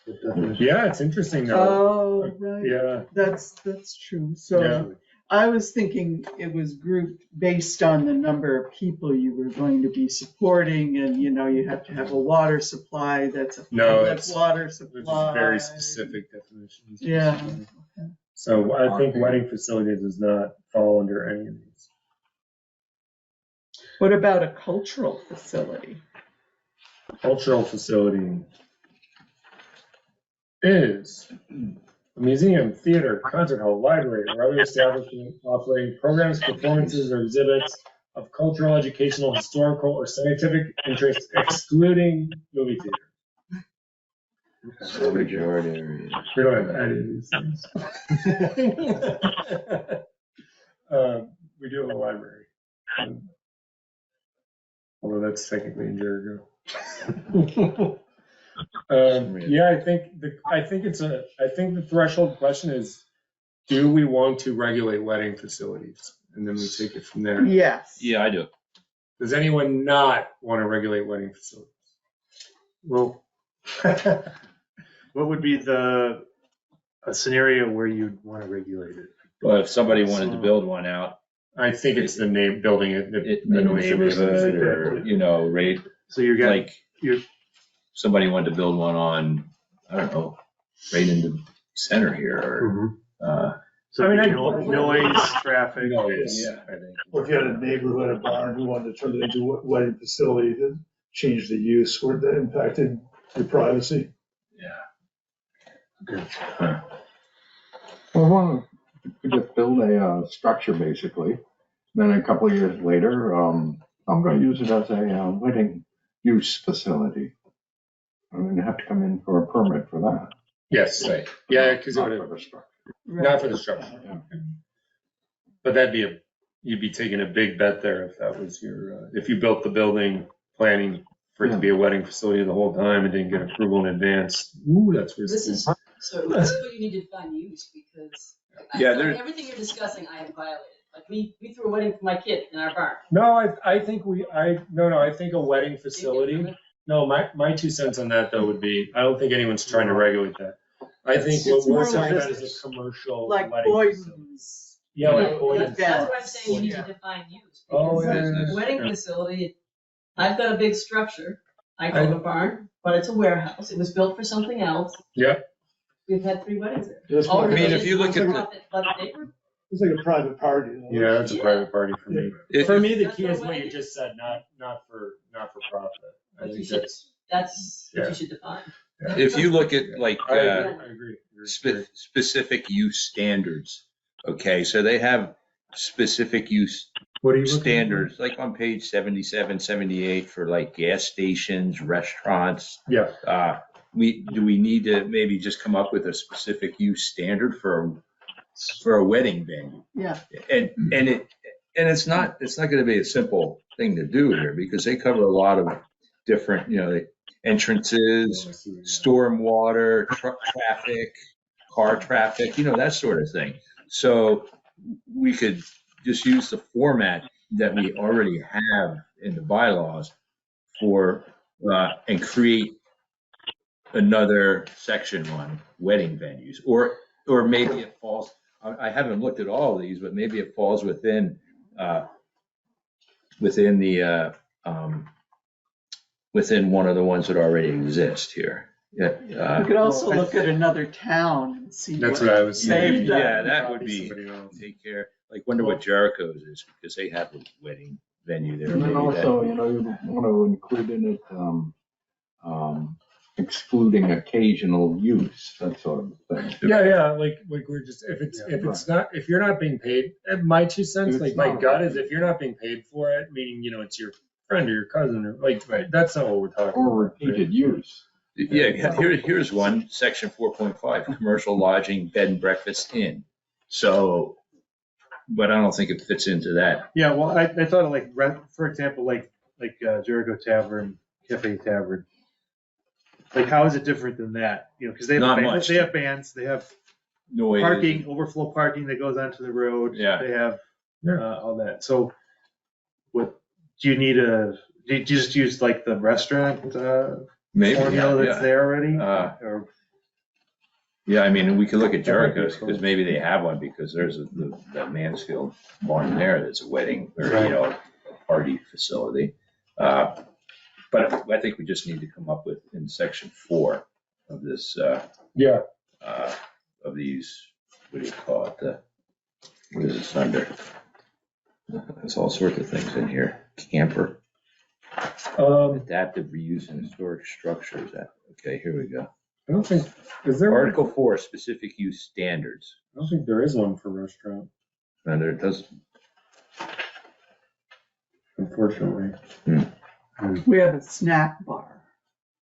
the definition. Yeah, it's interesting though. Oh, right. Yeah, That's true. So yeah. I was thinking it was grouped based on the number of people you were going to be supporting, and you know, you have to have a water supply that's a No, public it's- water Which is supply. very specific definitions. Yeah. So I think wedding facilities is not fall under any of these. What about a cultural facility? Cultural facility is a museum, theater, concert hall, library, or other establishment offering programs, performances, or exhibits of cultural, educational, historical, or scientific interest, excluding movie theater. Storage yard area. We don't have any of these things. We do have a library. Although that's technically in Jericho. Yeah, I think the threshold question is, do we want to regulate wedding facilities? And then we take it from there. Yes. Yeah, I do. Does anyone not want to regulate wedding facilities? Well, what would be a scenario where you'd want to regulate it? Well, if somebody wanted to build one out, I think it's the name building it. in the the noise of it. neighborhood, or, you know, right, So you're getting, like, somebody wanted to build one on, I don't know, right in the center here, or, so I mean, noise, traffic. Noise, yeah. I think. Or if you had a neighborhood, a barn, who wanted to turn it into a wedding facility, to change the use, where that impacted your privacy. Well, you could just build a structure basically. Then a couple of years later, I'm going to use it as a wedding use facility. I'm going to have to come in for a permit for that. Yes, Right. yeah, because Not for the structure. not for the structure. Yeah. But you'd be taking a big bet there if that was your, if you built the building planning for it to be a wedding facility the whole time and didn't get approval in advance. Ooh, that's This risky. is, so this is what you need to define use, because I Yeah, feel like there- everything you're discussing, I have violated. Like, we threw a wedding for my kid in our barn. No, I think I think a wedding facility. No, my 2 cents on that though would be, I don't think anyone's trying to regulate that. I think what It's we're more talking like about is a commercial Like wedding facility. Boyden's. Yeah, like Right, Boyden's. that's what I'm saying, you need Yeah. to define use. Oh, Because yeah. a wedding facility, I've got a big structure, I call it a barn, but it's a warehouse, it was built for something else. Yeah. We've had 3 weddings there. That's All why- I mean, if related, you look at the- nonprofit, but neighbor. It's like a private party. You know? Yeah, that's a private party for me. If- For me, the That's key what is what you wedding just said, not for profit. I But you think should- that's. That's what Yeah. you should define. If you look at like, I agree. specific use standards, okay, so they have specific use What are you looking for? standards, like on page 77, 78 for like gas stations, restaurants. Yeah, Do we need to maybe just come up with a specific use standard for a wedding venue? Yeah. And it's not going to be a simple thing to do here, because they cover a lot of different, the entrances, storm water, truck traffic, car traffic, that sort of thing. So we could just use the format that we already have in the bylaws for, and create another section on wedding venues, or maybe it falls, I haven't looked at all of these, but maybe it falls within one of the ones that already exist here. You Yeah, could also look at another town and see. that's what I was saying. they've done. yeah, that would be, Somebody else. take care, like, wonder what Jericho's is, because they have a wedding venue there. And then maybe that- also, you want to include in it excluding occasional use, that sort of thing. Yeah, like we're just, if you're not being paid, my 2 cents, If like it's my not- gut is if you're not being paid for it, meaning, it's your friend or your cousin or like, that's not what we're talking Or about. repeated use. Yeah, here's one, section 4.5, commercial lodging, bed and breakfast inn. So, but I don't think it fits into that. Yeah, well, I thought of like, for example, like Jericho Tavern, Cafe Tavern. Like, how is it different than that? Because they have Not bands, much. they have bands, they have Noise. parking, overflow parking that goes onto the road. Yeah. They have Yeah. all that. So, what do you need do you just use like the restaurant Maybe, formula that's yeah. there already? Uh, Yeah, I mean, we could look at Jericho's, because maybe they have one, because there's that Mansfield barn there that's a wedding, or, a party facility. But I think we just need to come up with, in section 4 of this, Yeah, of these, what do you call it, What is this under? There's all sorts of things in here. Camper, adaptive reuse and storage structures. Okay, here we go. I don't think, is there? Article 4, specific use standards. I don't think there is one for restaurant, And there does, unfortunately. We have a snack bar.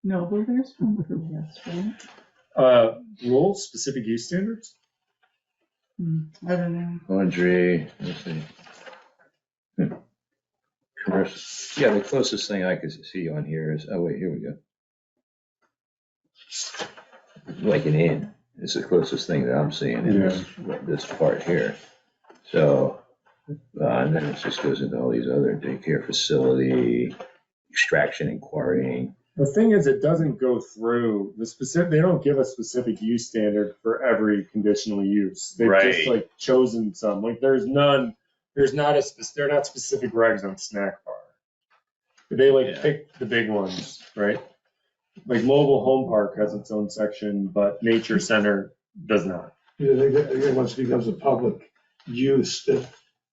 No, well, there's one with a restaurant. Rules, specific use standards? I don't know. laundry, let's see. Commercial. Yeah, the closest thing I could see on here is, oh wait, here we go. Like an inn is the closest thing that I'm seeing in this part here. So, and then it just goes into all these other daycare facility, extraction and quarrying. The thing is, it doesn't go through the specific, they don't give a specific use standard for every conditional use. They've just Right. like chosen some, like they're not specific regs on snack bar. They Yeah. pick the big ones, right? Like mobile home park has its own section, but nature center does not. Yeah, they once it becomes a public use, that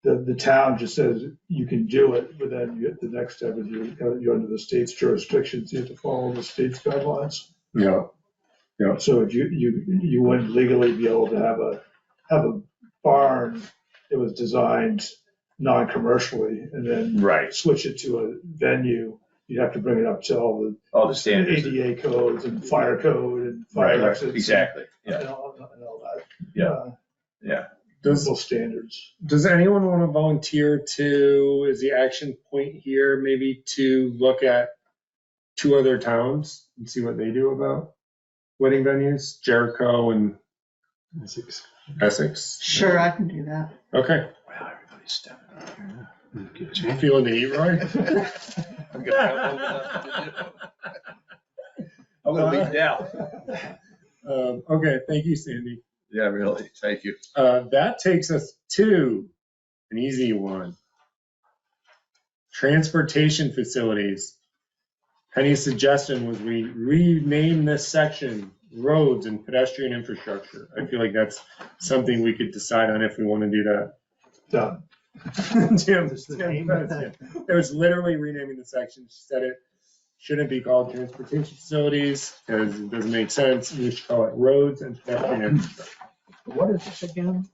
the town just says you can do it, but then you get the next step is you're under the state's jurisdictions, you have to follow the state's guidelines. Yeah. So if you wouldn't legally be able to have a barn that was designed non-commercially and then Right. switch it to a venue, you'd have to bring it up to all All the the standards. ADA codes and fire code and fire Right, exits. exactly. Yeah, And all that. Yeah. yeah. Those standards. Does anyone want to volunteer to, is the action point here, maybe to look at 2 other towns and see what they do about wedding venues, Jericho and Essex? Sure, I can do that. Okay. Wow, everybody's stepping up here. Give a chance. Feeling the heat, Roy? I'm gonna leave now. Okay, thank you, Sandy. Yeah, really, thank you. That takes us to an easy one. Transportation facilities. Penny's suggestion was we rename this section roads and pedestrian infrastructure. I feel like that's something we could decide on if we want to do that. Done. Jim, Just the name. it was literally renaming the section. She said it shouldn't be called transportation facilities because it doesn't make sense. We should call it roads and pedestrian infrastructure. What is this again?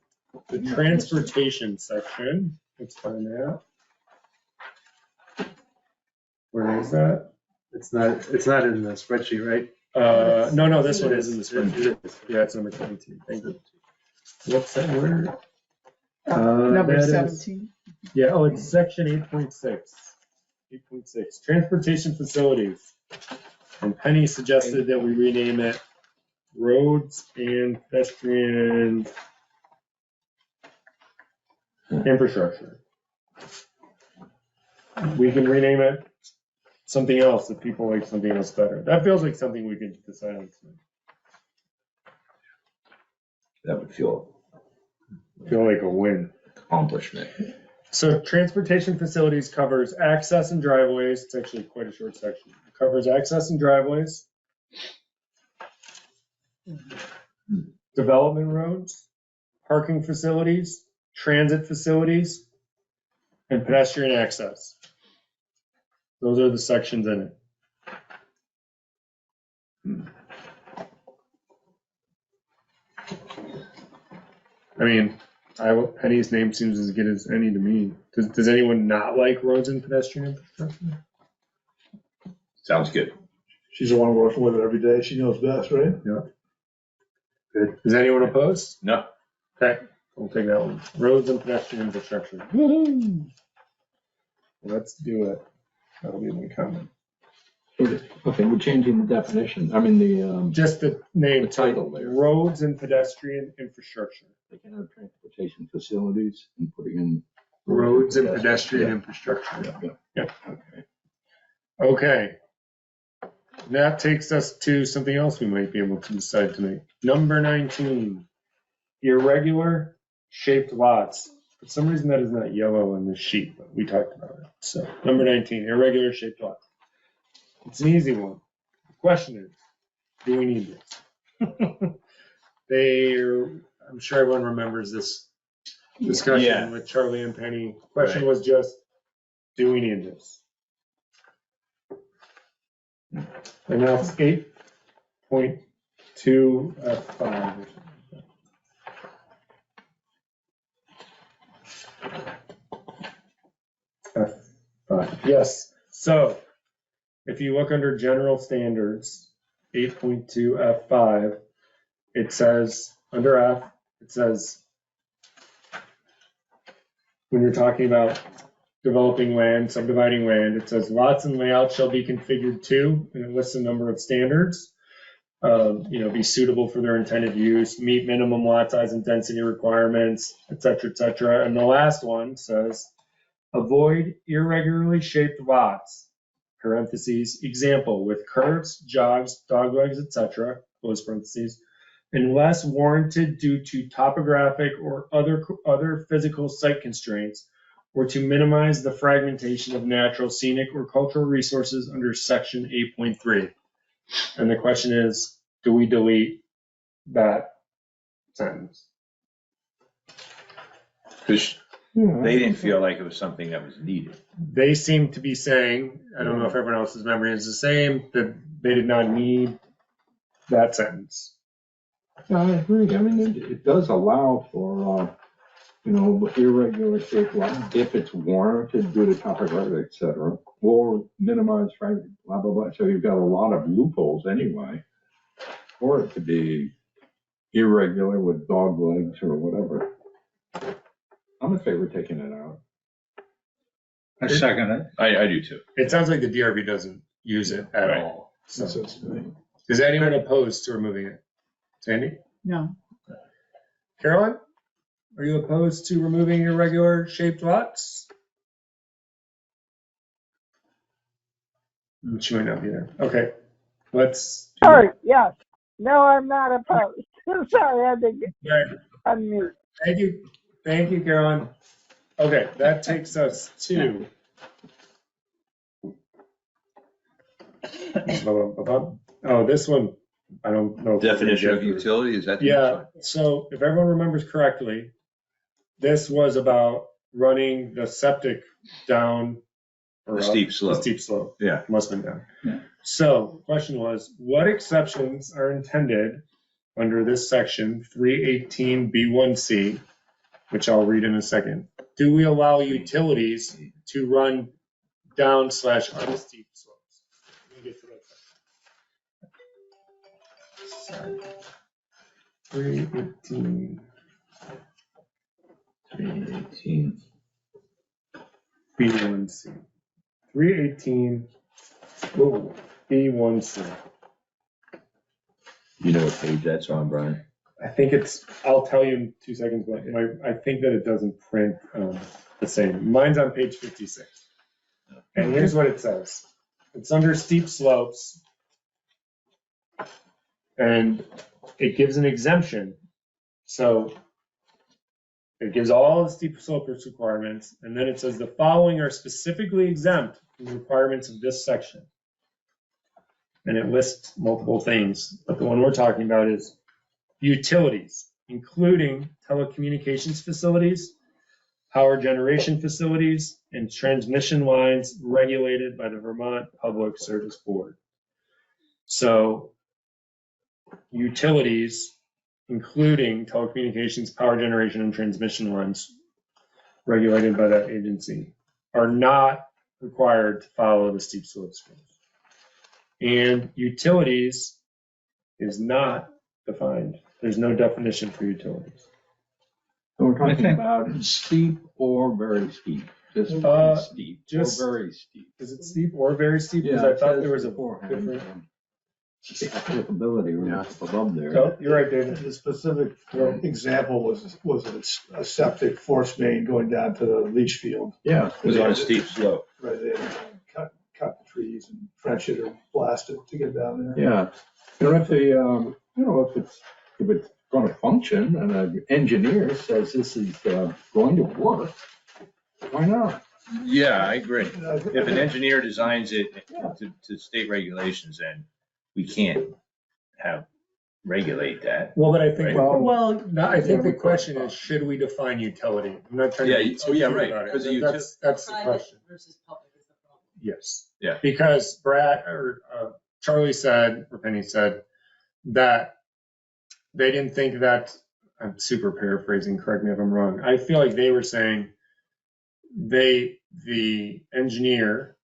The transportation section, let's find out. Where is that? It's not in the spreadsheet, right? No, this one is in the spreadsheet. Yeah, it's number 17. Thank you. What's that word? Number that is- 17. Yeah, oh, it's section 8.6. 8.6, transportation facilities. And Penny suggested that we rename it roads and pedestrian infrastructure. We can rename it something else if people like something else better. That feels like something we could decide on tonight. That would feel Feel like a win. accomplishment. So transportation facilities covers access and driveways. It's actually quite a short section. It covers access and driveways, development roads, parking facilities, transit facilities, and pedestrian access. Those are the sections in it. I mean, Penny's name seems as good as any to me. Does anyone not like roads and pedestrian infrastructure? Sounds good. She's the one working with it every day. She knows best, right? Good. Is anyone opposed? No, Okay, we'll take that one. Roads and pedestrian infrastructure. Woo-hoo. Let's do it. That'll be my comment. Okay, we're changing the definition, I mean, the, Just the name. The title there. Roads and pedestrian infrastructure. taking out transportation facilities and putting in. Roads and pedestrian infrastructure. Yeah. Yeah. Okay. Okay. That takes us to something else we might be able to decide tonight. Number 19, irregular shaped lots. For some reason that is not yellow on this sheet, but we talked about it. So number 19, irregular shaped lots. It's an easy one. The question is, do we need this? I'm sure everyone remembers this discussion with Charlie and Penny. Question Right. was just, do we need this? And now it's 8.2 F5. F5, yes. So if you look under general standards, 8.2 F5, it says, under F, it says, when you're talking about developing land, subdividing land, it says lots and layouts shall be configured to, and it lists a number of standards. Be suitable for their intended use, meet minimum lot size and density requirements, et cetera, et cetera. And the last one says, avoid irregularly shaped lots, parentheses, example, with curves, jogs, dog legs, et cetera, close parentheses, unless warranted due to topographic or other physical site constraints, or to minimize the fragmentation of natural, scenic, or cultural resources under section 8.3. And the question is, do we delete that sentence? Because they didn't feel like it was something that was needed. They seem to be saying, I don't know if everyone else's memory is the same, that they did not need that sentence. Yeah, I agree. I mean, it does allow for, irregular shaped lot if it's warranted due to topography, et cetera, or minimize fragment, blah, blah, blah. So you've got a lot of loopholes anyway, for it to be irregular with dog legs or whatever. I'm in favor of taking it out. I second it. I do too. It sounds like the DRB doesn't use it at Right. all. So, So it's- is anyone opposed to removing it? Sandy? No. Caroline? Are you opposed to removing irregular shaped lots? She might not be there. Okay, let's. Sorry, yes. No, I'm not opposed. Sorry, I had to get unmute. Thank you, Caroline. Okay, that takes us to. Oh, this one, I don't know. Definition of utility, is that? the Yeah, next one? so if everyone remembers correctly, this was about running the septic down. Or The up, steep slope. The steep slope. Yeah. Must have been down. Yeah. So the question was, what exceptions are intended under this section 318B1C, which I'll read in a second? Do we allow utilities to run down / on steep slopes? Let me get to that. Sorry. 318. 318. B1C. 318 B1C. You know what page that's on, Brian? I think it's, I'll tell you in 2 seconds, but I think that it doesn't print the same. Mine's on page 56. And here's what it says. It's under steep slopes. And it gives an exemption. So it gives all the steep slope requirements. And then it says the following are specifically exempt from the requirements of this section. And it lists multiple things, but the one we're talking about is utilities, including telecommunications facilities, power generation facilities, and transmission lines regulated by the Vermont Public Service Board. So utilities, including telecommunications, power generation, and transmission lines regulated by that agency, are not required to follow the steep slope rules. And utilities is not defined. There's no definition for utilities. So we're talking think- about steep or very steep, just steep just- or very steep. Is it steep or very steep? Because Yeah, I it thought says there was a beforehand, different. the applicability was above there. Oh, you're right, David. The specific example was a septic force main going down to the leach field. Yeah. It was on a steep slope. Right, they cut the trees and trench it or blast it to get down there. Yeah, if it's going to function and an engineer says this is going to work, why not? Yeah, I agree. If an engineer designs it to state regulations, then we can't have regulate that. Well, but I think, Right. Well, no, I think the question is, should we define utility? I'm not trying to be too cute right, about it. 'cause the That's the Private question. versus public is the problem. Yes. Yeah. Because Brad or Charlie said, or Penny said, that they didn't think that, I'm super paraphrasing, correct me if I'm wrong. I feel like they were saying the engineer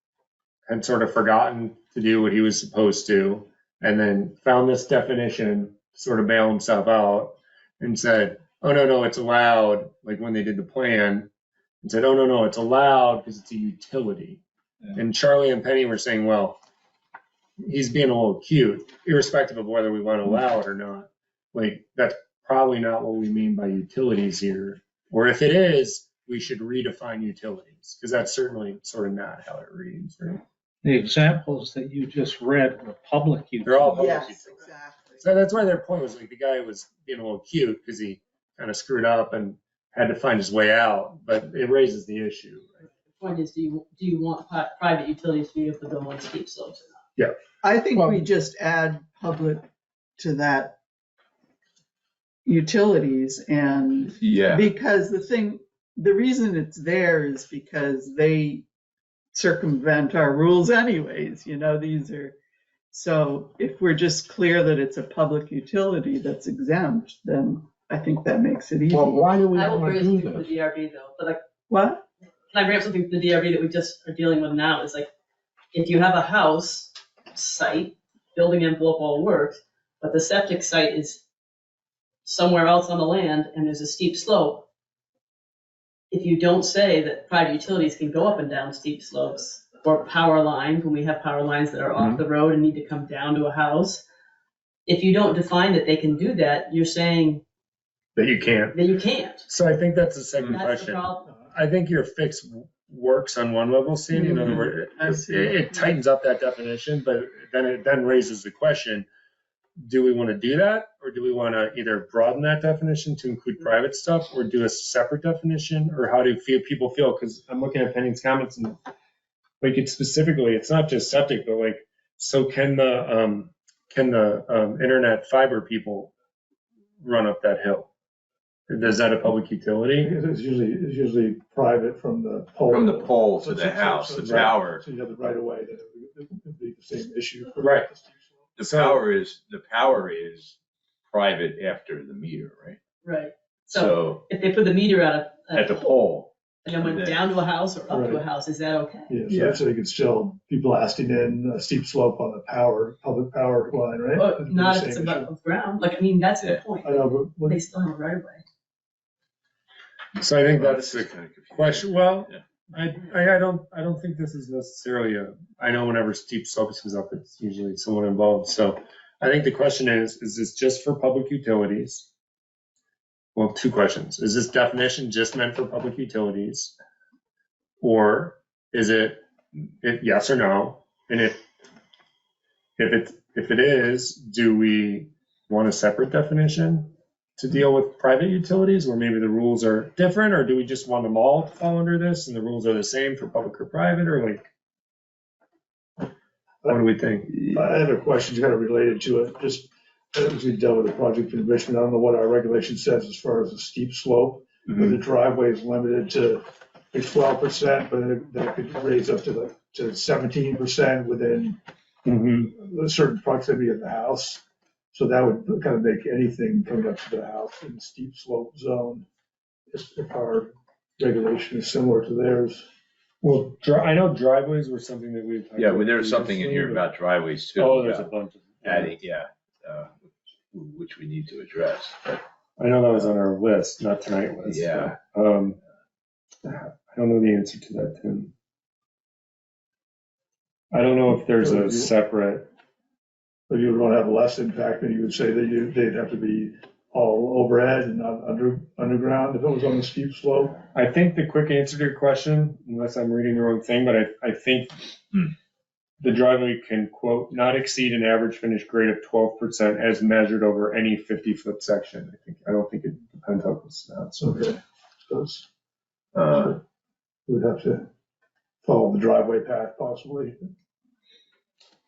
had sort of forgotten to do what he was supposed to, and then found this definition, to sort of bail himself out, and said, oh, no, it's allowed, like when they did the plan, and said, oh, no, it's allowed because it's a utility. Yeah. And Charlie and Penny were saying, well, he's being a little cute, irrespective of whether we want to allow it or not. Like, that's probably not what we mean by utilities here. Or if it is, we should redefine utilities, because that's certainly sort of not how it reads, right? The examples that you just read were public They're all utilities. public yes, utilities. exactly. So that's why their point was like the guy was being a little cute because he kind of screwed up and had to find his way out, but it raises the issue. Right? The point is, do you want private utilities to be able to go on steep slopes or not? I think Well- we just add public to that utilities and Yeah. because the reason it's there is because they circumvent our rules anyways, these are, so if we're just clear that it's a public utility that's exempt, then I think that makes it easy. Well, why do we I will want bring to do something to this? the DRB though, but like, What? can I bring up something to the DRB that we just are dealing with now? Is like, if you have a house site, building envelope all works, but the septic site is somewhere else on the land and there's a steep slope, if you don't say that private utilities can go up and down steep slopes, or power lines, when we have power lines that are off the road and need to come down to a house, if you don't define that they can do that, you're saying That you can't. that you can't. So I think that's the second That's the question. problem. I think your fix works on one level, Sandy. In other Mhm. words, I see. it tightens up that definition, but then it raises the question, do we want to do that? Or do we want to either broaden that definition to include private stuff or do a separate definition? Or how do people feel? Because I'm looking at Penny's comments and like it's specifically, it's not just septic, but like, so can the internet fiber people run up that hill? Is that a public utility? It's usually private from the pole. From the pole to the house, the tower. So you have the right of way, then it would be the same issue. for Right. the steep slope. The power is private after the meter, right? Right. So So if they put the meter out at the pole, and then went down to a house or up to a Right. house, is that okay? Yeah, so they could still be blasting in a steep slope on the public power line, right? Or It'd be not the if it's same above ground, like, I mean, that's the Yeah. point. issue. I know, but They when- still have a right of way. So I think well, that's this the is kind of confusing. question. Well, Yeah. I don't think this is necessarily I know whenever steep slopes comes up, it's usually someone involved. So I think the question is this just for public utilities? Well, two questions. Is this definition just meant for public utilities? Or is it yes or no? And if it is, do we want a separate definition to deal with private utilities where maybe the rules are different, or do we just want them all to fall under this and the rules are the same for public or private, or like, what do we think? I have a question kind of related to it, just as we dealt with the project in Richmond, I don't know what our regulation says as far as the steep slope, where the driveway is limited to 12%, but then it could raise up to 17% within a certain proximity of the house. So that would kind of make anything coming up to the house in the steep slope zone, if our regulation is similar to theirs. Well, I know driveways were something that we've. Yeah, well, there's something in here about driveways too. Oh, there's a about bunch of. adding, which we need to address. But I know that was on our list, not tonight list. Yeah. but, I don't know the answer to that, Tim. I don't know if there's a separate. But you would want to have less impact, and you would say that they'd have to be all overhead and not underground if it was on the steep slope. I think the quick answer to your question, unless I'm reading the wrong thing, but I think the driveway can, quote, not exceed an average finished grade of 12% as measured over any 50-foot section. I don't think it depends how it's not. So Okay. So we'd have to follow the driveway path possibly.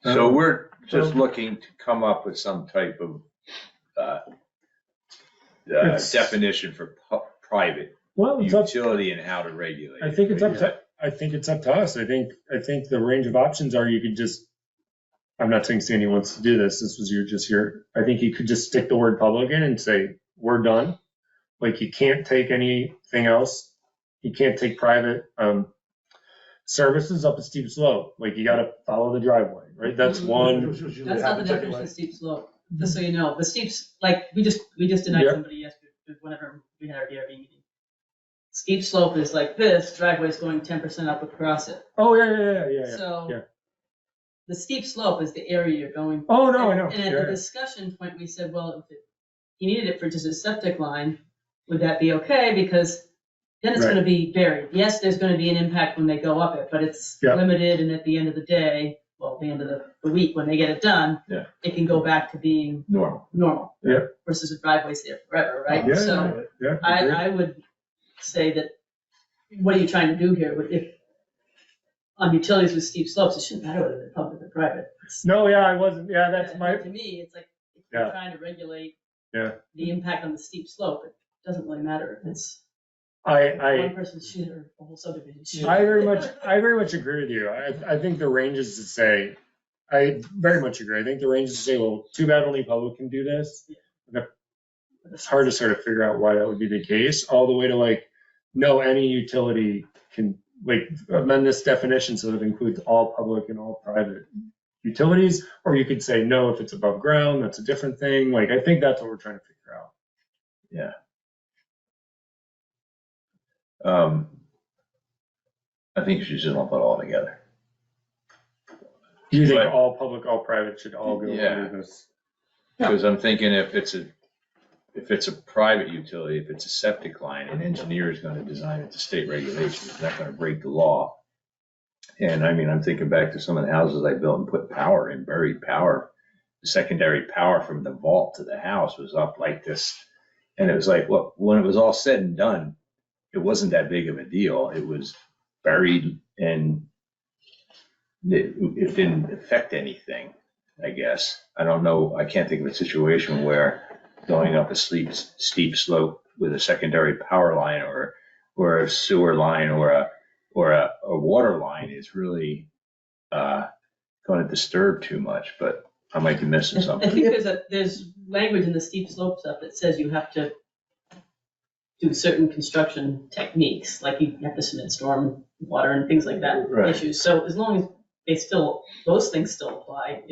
So we're just looking to come up with some type of definition for private Well, it's up, utility and how to regulate I it. think it's up to, I think it's up to us. I think the range of options are you could just, I'm not saying Sandy wants to do this. This was I think you could just stick the word public in and say, we're done. Like you can't take anything else. You can't take private, services up a steep slope. Like you gotta follow the driveway, right? That's one. That's not the definition of steep slope, just so you know. The steeps, like, we just denied Yeah. somebody yesterday, whenever we had our DRB meeting. Steep slope is like this, driveway's going 10% up across it. Oh, yeah. So yeah. the steep slope is the area you're going. Oh, no, I know. And at Yeah. the discussion point, we said, well, if you needed it for just a septic line, would that be okay? Because then it's Right. gonna be buried. Yes, there's gonna be an impact when they go up it, but it's Yeah. limited, and at the end of the day, well, the end of the week, when they get it done, Yeah. it can go back to being normal. Yeah. Versus a driveway's there forever, right? Yeah, So yeah. Agreed. I would say that, what are you trying to do here? If, on utilities with steep slopes, it shouldn't matter whether they're public or private. It's- No, yeah, I wasn't. Yeah, that's my. To me, it's like, if Yeah. you're trying to regulate Yeah. the impact on the steep slope, it doesn't really matter if it's I one person's shit or a whole subdivision shit. I very much agree with you. I think the range is to say, I very much agree. I think the range is to say, well, too bad only public can do this. It's hard to sort of figure out why that would be the case, all the way to like, no, any utility can like amend this definition so that it includes all public and all private utilities, or you could say, no, if it's above ground, that's a different thing. Like, I think that's what we're trying to figure out. Yeah. I think you should just lump it all together. Do you think But- all public, all private should all go Yeah. under this? Because I'm thinking if it's a private utility, if it's a septic line, an engineer is gonna design it to state regulations, he's not gonna break the law. And I mean, I'm thinking back to some of the houses I built and put power in, buried power. The secondary power from the vault to the house was up like this. And it was like, well, when it was all said and done, it wasn't that big of a deal. It was buried and it didn't affect anything, I guess. I don't know. I can't think of a situation where going up a steep slope with a secondary power line or a sewer line or a water line is really going to disturb too much, but I might be missing I something. think there's language in the steep slope stuff that says you have to do certain construction techniques, like you have to submit storm water and things like that Right. issues. So as long as those things still apply,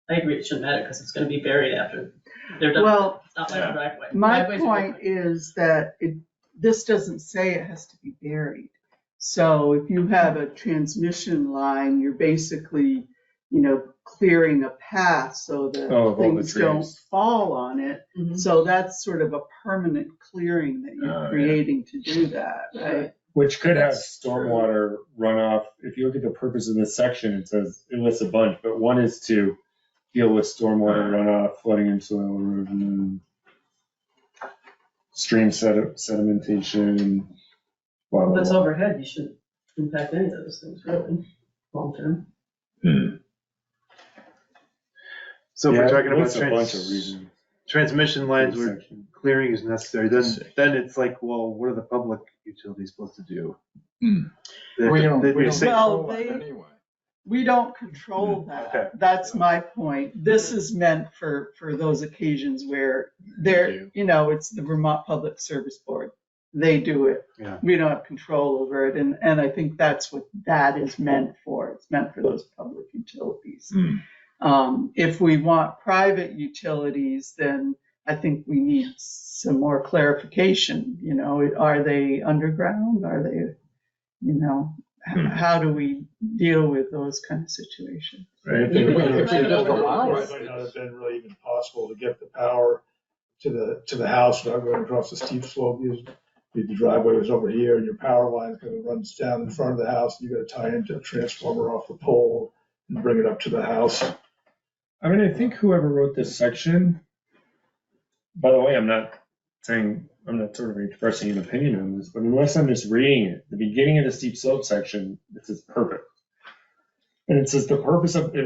I agree it shouldn't matter because it's gonna be buried after they're done. Well, It's not like a driveway. my Driveways are point different. is that this doesn't say it has to be buried. So if you have a transmission line, you're basically, clearing a path so that Oh, of all the things don't trees. fall on it. Mhm. So that's sort of a permanent clearing that Oh, you're yeah. creating to do that, right? Which could have That's stormwater runoff. If you look at the purpose of this section, it lists a bunch, but one is to deal with stormwater runoff, flooding and soil erosion, stream sedimentation, blah, If blah, it's blah. overhead, you shouldn't impact any of those things really, long term. So if Yeah, we're talking it about lists a bunch of reasons. transmission lines for where this section. clearing is necessary, then it's like, well, what are the public utilities supposed to do? Well, you don't, They'd we be don't safe- Well, control that they- anyway. We don't control Okay. that. That's my point. This is meant for those occasions where it's the Vermont Public Service Board. They do it. Yeah. We don't have control over it. And I think that's what that is meant for. It's meant for those public utilities. If we want private utilities, then I think we need some more clarification. Are they underground? Are they, how do we deal with those kind of situations? Right? If we just allow It might not have been really even possible to get the power to the house without going across the steep slope. The driveway was over here and your power line kind of runs down in front of the house. You gotta tie into a transformer off the pole and bring it up to the house. I mean, I think whoever wrote this section, by the way, I'm not sort of expressing an opinion on this, but unless I'm just reading it, the beginning of the steep slope section, it says perfect. And it says it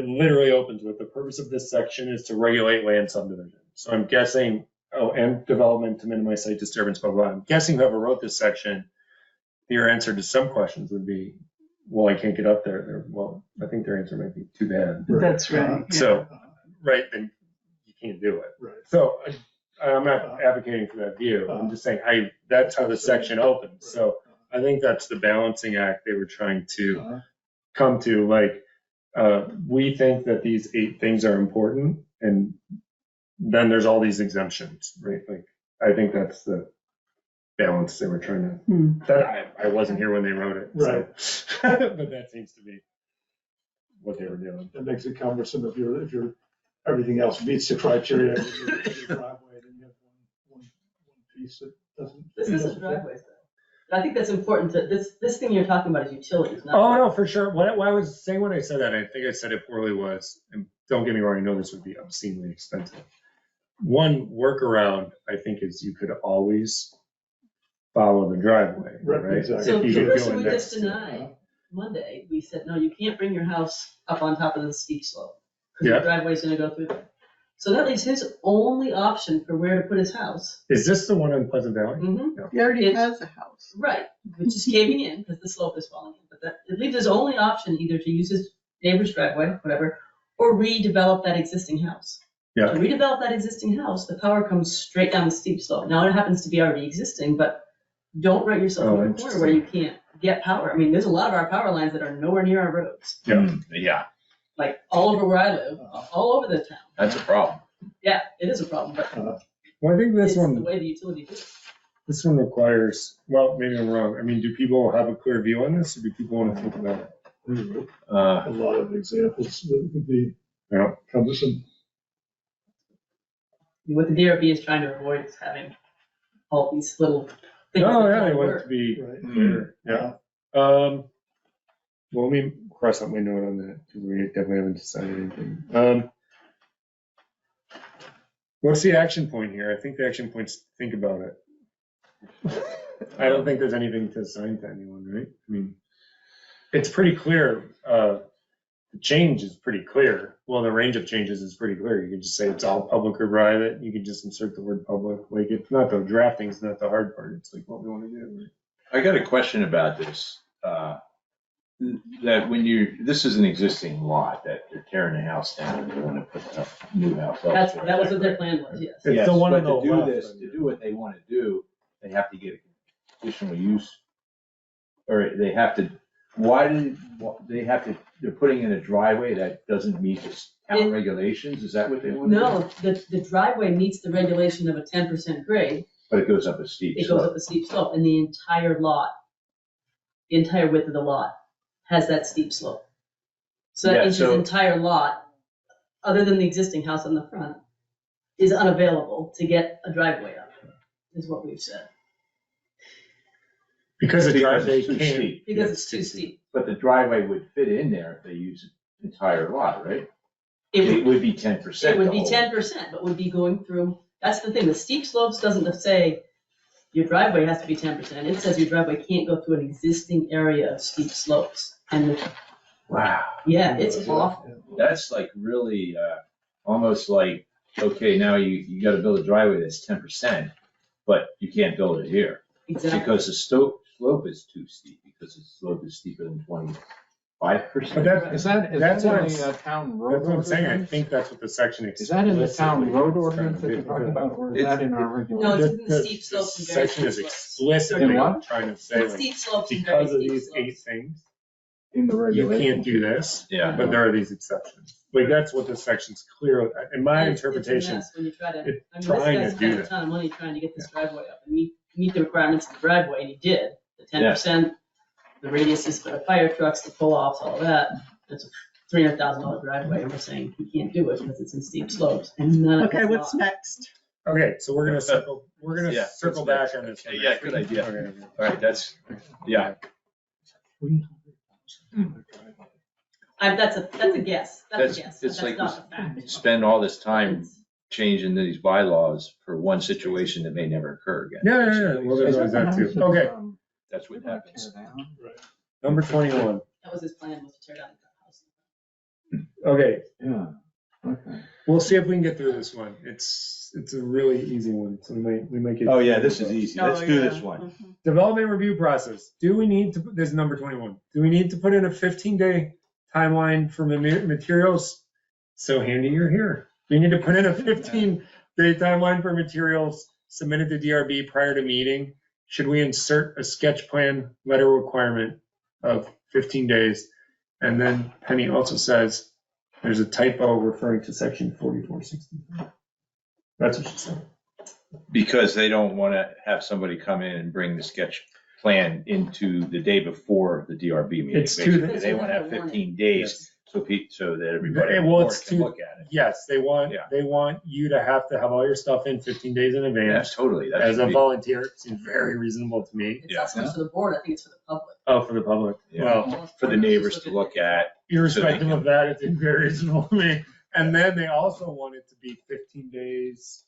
literally opens with, the purpose of this section is to regulate land subdivisions. So I'm guessing, and development to minimize site disturbance, blah, blah. I'm guessing whoever wrote this section, your answer to some questions would be, well, I can't get up there. Well, I think their answer might be too bad. That's right. yeah. So, right, then you can't do it. Right. So I'm not advocating for that view. I'm just saying, that's how the section opens. So I think that's the balancing act they were trying to come to. Like, we think that these 8 things are important, and then there's all these exemptions, right? Like, I think that's the balance they were trying to, that I wasn't here when they wrote it. Right. So. But that seems to be what they were doing. It makes it cumbersome if you're, everything else meets the criteria of your driveway, then you have one piece that doesn't. This isn't driveways though. I think that's important to, this thing you're talking about is utilities, not. Oh, no, for sure. What I was saying when I said that, I think I said it poorly, was, and don't get me wrong, I know this would be obscenely expensive. One workaround, I think, is you could always follow the driveway, right? Exactly. So If you the could person go we next just to it. denied Monday, we said, no, you can't bring your house up on top of the steep slope, because your Yeah. driveway's gonna go through there. So that leaves his only option for where to put his house. Is this the one in Pleasant Valley? He already has a house. Right, which is caving in because the slope is falling in, but that, it leaves his only option either to use his neighbor's driveway, whatever, or redevelop that existing house. Yeah. To redevelop that existing house, the power comes straight down the steep slope. Now, it happens to be already existing, but don't write yourself in a corner where you can't get power. I mean, there's a lot of our power lines that are nowhere near our roads, Yeah, like all over where I live, all over the town. that's a problem. Yeah, it is a problem, but Well, I think this it's the one, way the utility does it. this one requires, well, maybe I'm wrong. I mean, do people have a clear view on this, or do people want to think about it? A lot of examples that could be cumbersome. What the DRB is trying to avoid is having all these little things. Oh, that yeah, they don't want it work. to be Right. clear, yeah. Well, let me cross out my note on that, because we definitely haven't decided anything. What's the action point here? I think the action point's think about it. I don't think there's anything to assign to anyone, right? I mean, it's pretty clear. The change is pretty clear. Well, the range of changes is pretty clear. You can just say it's all public or private. You can just insert the word public. Like, it's not the drafting's not the hard part. It's like what we want to do. Right? I got a question about this. That when this is an existing lot that they're tearing the house down and they want to put a new house up. That was what their plan was, yes. It's Yes, the one but on the to do left, this, I mean. to do what they want to do, they have to get a conditional use. Or they have to, they're putting in a driveway that doesn't meet the town regulations? Is that what they want to do? No, the driveway meets the regulation of a 10% grade. But it goes up a steep It goes slope. up a steep slope, and the entire lot, the entire width of the lot has that steep slope. So that Yeah, means his so- entire lot, other than the existing house on the front, is unavailable to get a driveway up, is what we've said, Because the Because driveway it's too can't. steep. because it's too steep. But the driveway would fit in there if they use the entire lot, right? It It would, would be 10%. it would be the whole- 10%, but would be going through, that's the thing, the steep slopes doesn't say your driveway has to be 10%, it says your driveway can't go through an existing area of steep slopes. And, Wow. yeah, it's awful. That's like really, almost like, okay, now you gotta build a driveway that's 10%, but you can't build it here. Exactly. Because the slope is too steep, because the slope is steeper than 25%. But Is that in That's what the town road That's what I'm saying. I ordinance? think that's what the section Is that in the town explicitly road is trying ordinance to that you're do. talking about, or is It's- that in our No, regulation? it's in the steep slopes and very Section is steep slopes. explicitly In what? trying to say, like, Steep slopes and very because of steep these 8 slopes. things, In the you regulation? can't do this, Yeah. but there are these exceptions. Like, that's what this section's clear, in my It's a interpretation. mess when you try to, I mean, it's this trying guy to do spent a that. ton of money trying to get this driveway up and meet the requirements of the driveway, and he did. The 10%, the radius is for the fire trucks, the pull-offs, all that. It's a $300,000 driveway, and we're saying he can't do it because it's in steep slopes. And none of Okay, it's what's lot. next? Okay, so we're gonna circle Yeah, circle what's back next? on this. Okay, one. yeah, good idea. Okay, okay. All right, yeah. That's a guess, that's a guess, It's that's like not a fact. spend all this time It's- changing these bylaws for one situation that may never occur again. Yeah, yeah, yeah, well, there's always that too. Okay, That's what happens. number 21. That was his plan, was to tear down the house. Okay, Yeah, okay. We'll see if we can get through this one. It's a really easy one, so we might get. Oh, yeah, through this it. is easy. Oh, Let's do yeah. this one. Mhm. Development review process. Do we need to, this is number 21. Do we need to put in a 15-day timeline for materials? So handy you're here. We need to put in a 15-day timeline for materials submitted to DRB prior to meeting. Should we insert a sketch plan letter requirement of 15 days? And then Penny also says there's a typo referring to section 4463. That's what she said. Because they don't want to have somebody come in and bring the sketch plan into the day before the DRB meeting. It's to the- Basically, they want to have 15 days so that everybody Well, it's can to- look at it. Yes, they want you to have all your stuff in 15 days in Yeah, advance. totally. That As should a be- volunteer, it seems very reasonable to me. It's not so much for the board, I think it's for the public. Oh, for the public. Yeah. Well, For the neighbors to look at. irrespective of that, it's very reasonable to me. And then they also want it to be 15 days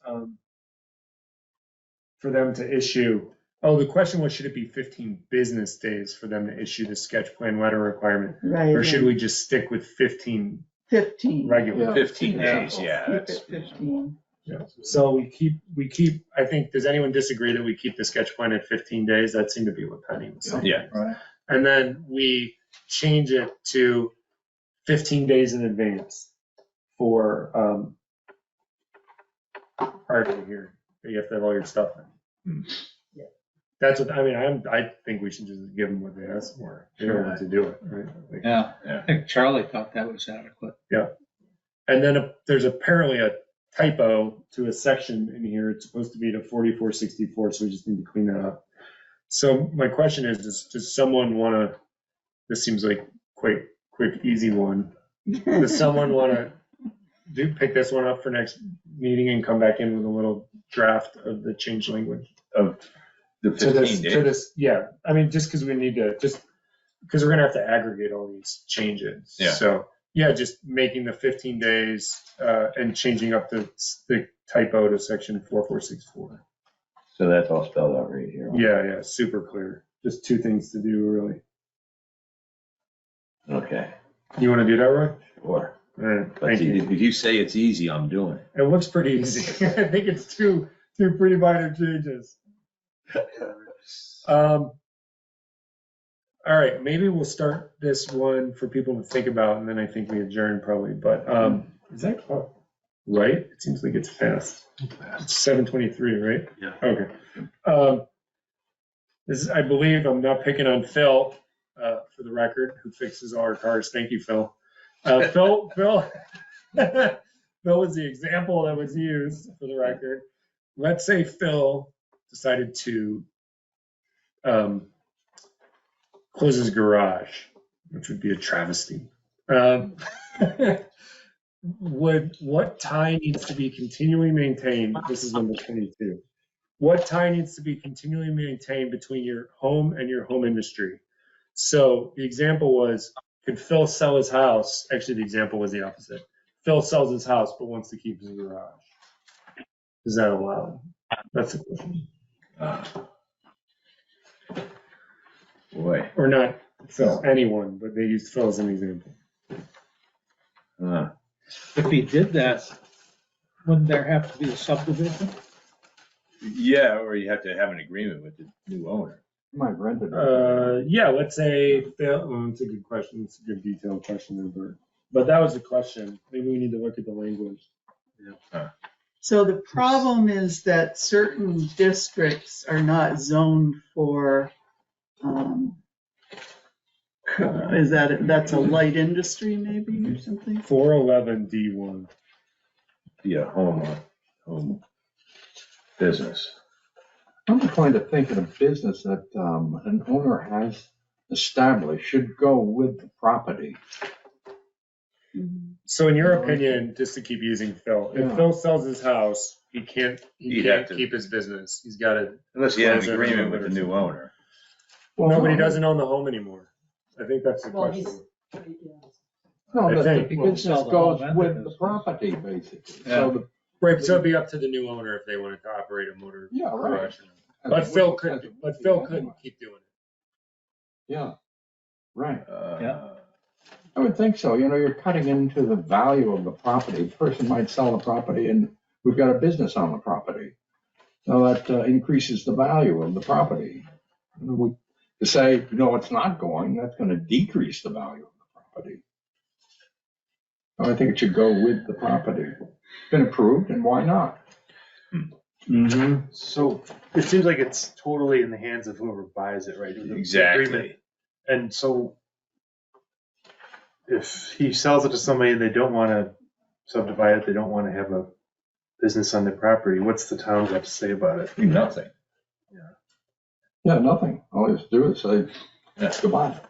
for them to issue. Oh, the question was, should it be 15 business days for them to issue the sketch plan letter requirement? Right. Or should we just stick with 15 15. regular? Yeah. 15 days, yeah. Keep That's, it 15. Yeah. So we keep, I think, does anyone disagree that we keep the sketch plan at 15 days? That seemed to be what Penny was saying. yeah. Right. And then we change it to 15 days in advance for, prior here, you have to have all your stuff in. Yeah. That's what, I mean, I think we should just give them what they asked for. They don't want to do it, right? Like, Yeah, Yeah. I think Charlie thought that was adequate. and then there's apparently a typo to a section in here. It's supposed to be to 4464, so we just need to clean that up. So my question is, does someone want to, this seems like quick, easy one. Does someone want to pick this one up for next meeting and come back in with a little draft of the change language? Of the 15 days. Yeah, I mean, just because we need to, just because we're gonna have to aggregate all these changes. Yeah. So, yeah, just making the 15 days and changing up the typo to section 4464. So that's all spelled out right here. Yeah, super clear. Just two things to do, really. Okay. You want to do that, Roy? Sure. All right, thank you. If you say it's easy, I'm doing it. It looks pretty easy. I think it's two pretty minor changes. All right, maybe we'll start this one for people to think about, and then I think we adjourn probably. But is that right? It seems like it's fast. It's 7:23, right? Yeah. Okay. This is, I believe, I'm not picking on Phil, for the record, who fixes all our cars. Thank you, Phil. Phil was the example that was used for the record. Let's say Phil decided to close his garage, which would be a travesty. What tie needs to be continually maintained? This is number 22. What tie needs to be continually maintained between your home and your home industry? So the example was, could Phil sell his house? Actually, the example was the opposite. Phil sells his house but wants to keep his garage. Is that allowed? That's the question. Boy. Or not Phil, anyone, but they used Phil as an example. If he did that, wouldn't there have to be a subdivision? Yeah, or you have to have an agreement with the new owner. You might rent it. Yeah, let's say Phil, it's a good question. It's a good detailed question there, Bert. But that was the question. Maybe we need to look at the language. So the problem is that certain districts are not zoned for, that's a light industry maybe or something? 411D1. Be a home business. I'm inclined to think that a business that an owner has established should go with the property. So in your opinion, just to keep using Phil, if Yeah. Phil sells his house, he can't He'd have to- keep his business. He's got to, Unless you have Close an it agreement or with the new something. owner. no, but he doesn't own the home anymore. I think that's the Well, question. No, I the think- business Sell the goes home and with the the business. property, basically. Yeah. So the, Right, so it'd be up to the new owner if they wanted to operate a motor yeah, right. garage. But Phil couldn't keep doing it. Yeah, right. Yeah. I would think so. You know, you're cutting into the value of the property. The person might sell the property and we've got a business on the property. Now that increases the value of the property. To say, no, it's not going, that's going to decrease the value of the property. I think it should go with the property. It's been approved, and why not? Mm-hmm. So it seems like it's totally in the hands of whoever buys it, right? The agreement. Exactly. And so if he sells it to somebody and they don't want to subdivide it, they don't want to have a business on their property, what's the town got to say about it? Nothing. Yeah, nothing. All you have to do is say, Yeah. goodbye.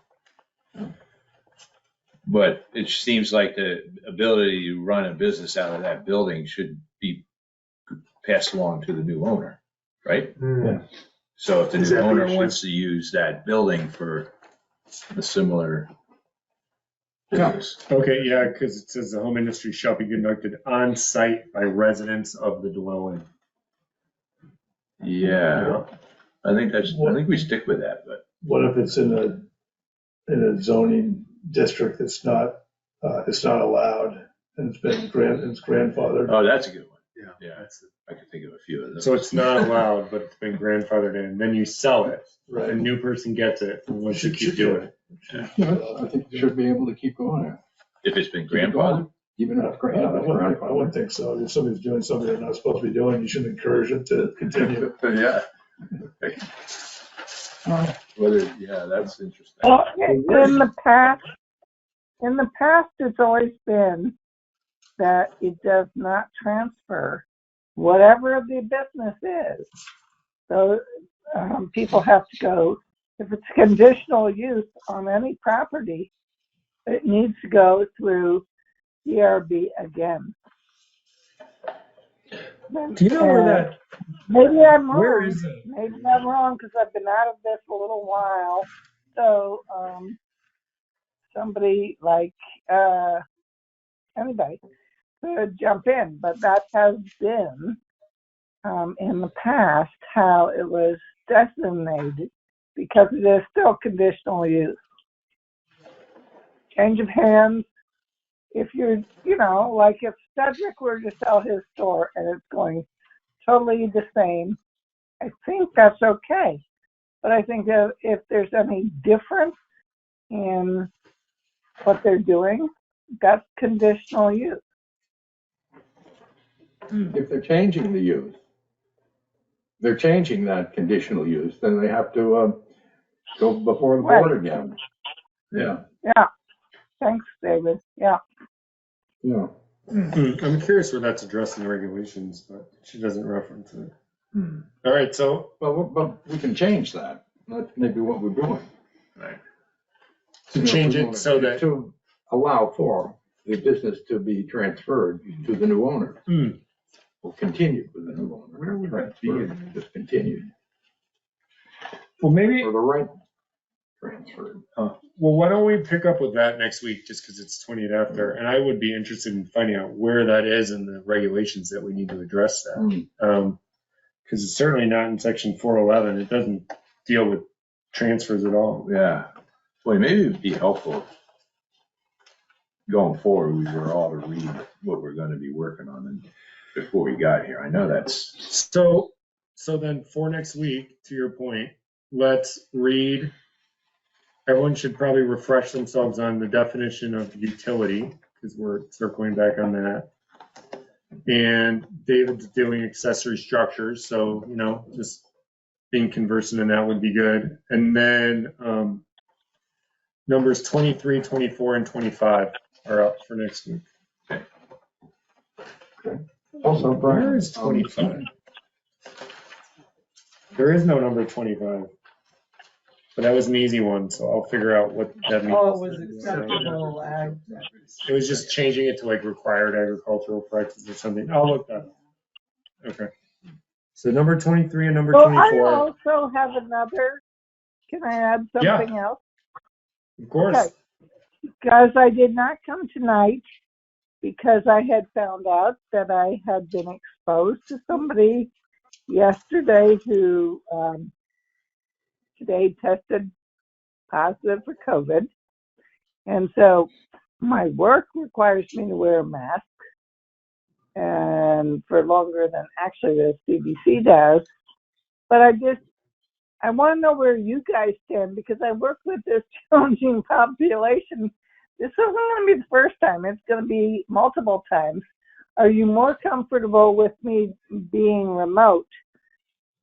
But it seems like the ability to run a business out of that building should be passed along to the new owner, right? Yeah. So if the Is new that the owner issue? wants to use that building for a similar business. Okay, yeah, because it says the home industry shall be conducted on site by residents of the dwelling. Yeah, I think we stick with that, but What if it's in a zoning district that's not, it's not allowed and it's grandfathered? oh, that's a good one. Yeah. Yeah, That's it. I could think of a few of those. So it's not allowed, but it's been grandfathered in. Then you sell it. A Right. new person gets it and wants to keep Should- doing it. Yeah, I think you should be able to keep going there. If it's been Keep it grandfathered, going, even if it's I grandfathered. wouldn't think so. If somebody's doing something they're not supposed to be doing, you shouldn't encourage it to continue. yeah. Yeah, that's interesting. Well, in the past, it's always been that it does not transfer whatever the business is. So people have to go, if it's conditional use on any property, it needs to go through DRB again. Do you know where that? Maybe I'm wrong. Where is it? Maybe I'm wrong because I've been out of this a little while. So somebody like anybody could jump in, but that has been in the past how it was designated because it is still conditional use. Change of hands. If you're, like if Cedric were to sell his store and it's going totally the same, I think that's okay. But I think that if there's any difference in what they're doing, that's conditional use. If they're changing the use, they're changing that conditional use, then they have to go before the board Right. again. Yeah, Yeah. Thanks, David. Yeah. yeah. I'm curious where that's addressed in the regulations, but she doesn't reference it. All right, so But we can change that. That's maybe what we're doing. Right. to You know, change we it want so that to allow for the business to be transferred to the new owner. Or continued with the new owner. Where would that be? Transferred, just continued, well, maybe. or the right transferred. Well, why don't we pick up with that next week, just because it's 20th after, and I would be interested in finding out where that is in the regulations that we need to address that. Because it's certainly not in section 411. It doesn't deal with transfers at all. Yeah. Boy, maybe it'd be helpful going forward. We were all to read what we're going to be working on and before we got here. I know that's So then for next week, to your point, let's read. Everyone should probably refresh themselves on the definition of utility, because we're circling back on that. And David's doing accessory structures, so, just being conversant in that would be good. And then numbers 23, 24, and 25 are up for next week. Also, Brian. Where is 25? There is no number 25. But that was an easy one, so I'll figure out what that means. Oh, it was acceptable ag. It was just changing it to like required agricultural practices or something. I'll look that up. Okay. So number 23 and number Well, I 24. also have another. Can I add something else? Of course. Okay. Because I did not come tonight because I had found out that I had been exposed to somebody yesterday who today tested positive for COVID. And so my work requires me to wear a mask, and for longer than actually the CDC does. But I want to know where you guys stand, because I work with this challenging population. This isn't going to be the first time. It's going to be multiple times. Are you more comfortable with me being remote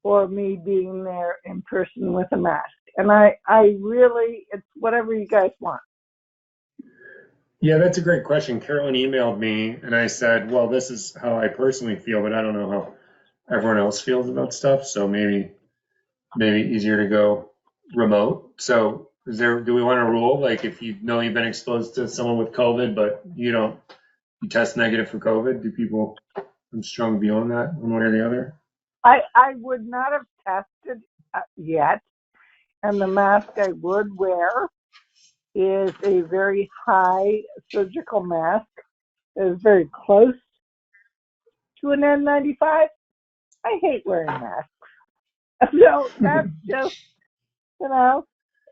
or me being there in person with a mask? And I really, it's whatever you guys want. Yeah, that's a great question. Carolyn emailed me and I said, well, this is how I personally feel, but I don't know how everyone else feels about stuff. So maybe easier to go remote. So do we want a rule? Like if you know you've been exposed to someone with COVID, but you test negative for COVID, do people have strong view on that, one way or the other? I would not have tested yet. And the mask I would wear is a very high surgical mask that is very close to an N95. I hate wearing masks. So that's just,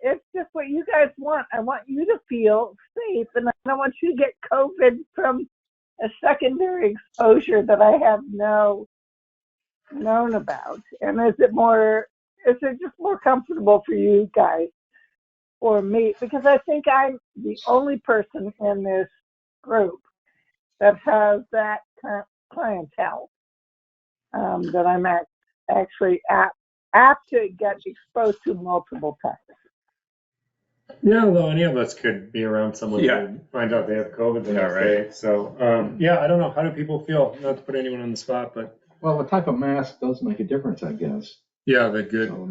it's just what you guys want. I want you to feel safe, and I don't want you to get COVID from a secondary exposure that I have no known about. And is it just more comfortable for you guys or me? Because I think I'm the only person in this group that has that clientele, that I'm actually apt to get exposed to multiple times. Yeah, although any of us could be around someone Yeah. and find out they have COVID the Yeah, next right. day. So, yeah, I don't know. How do people feel? Not to put anyone on the spot, but Well, the type of mask does make a difference, I guess. yeah, the good. So,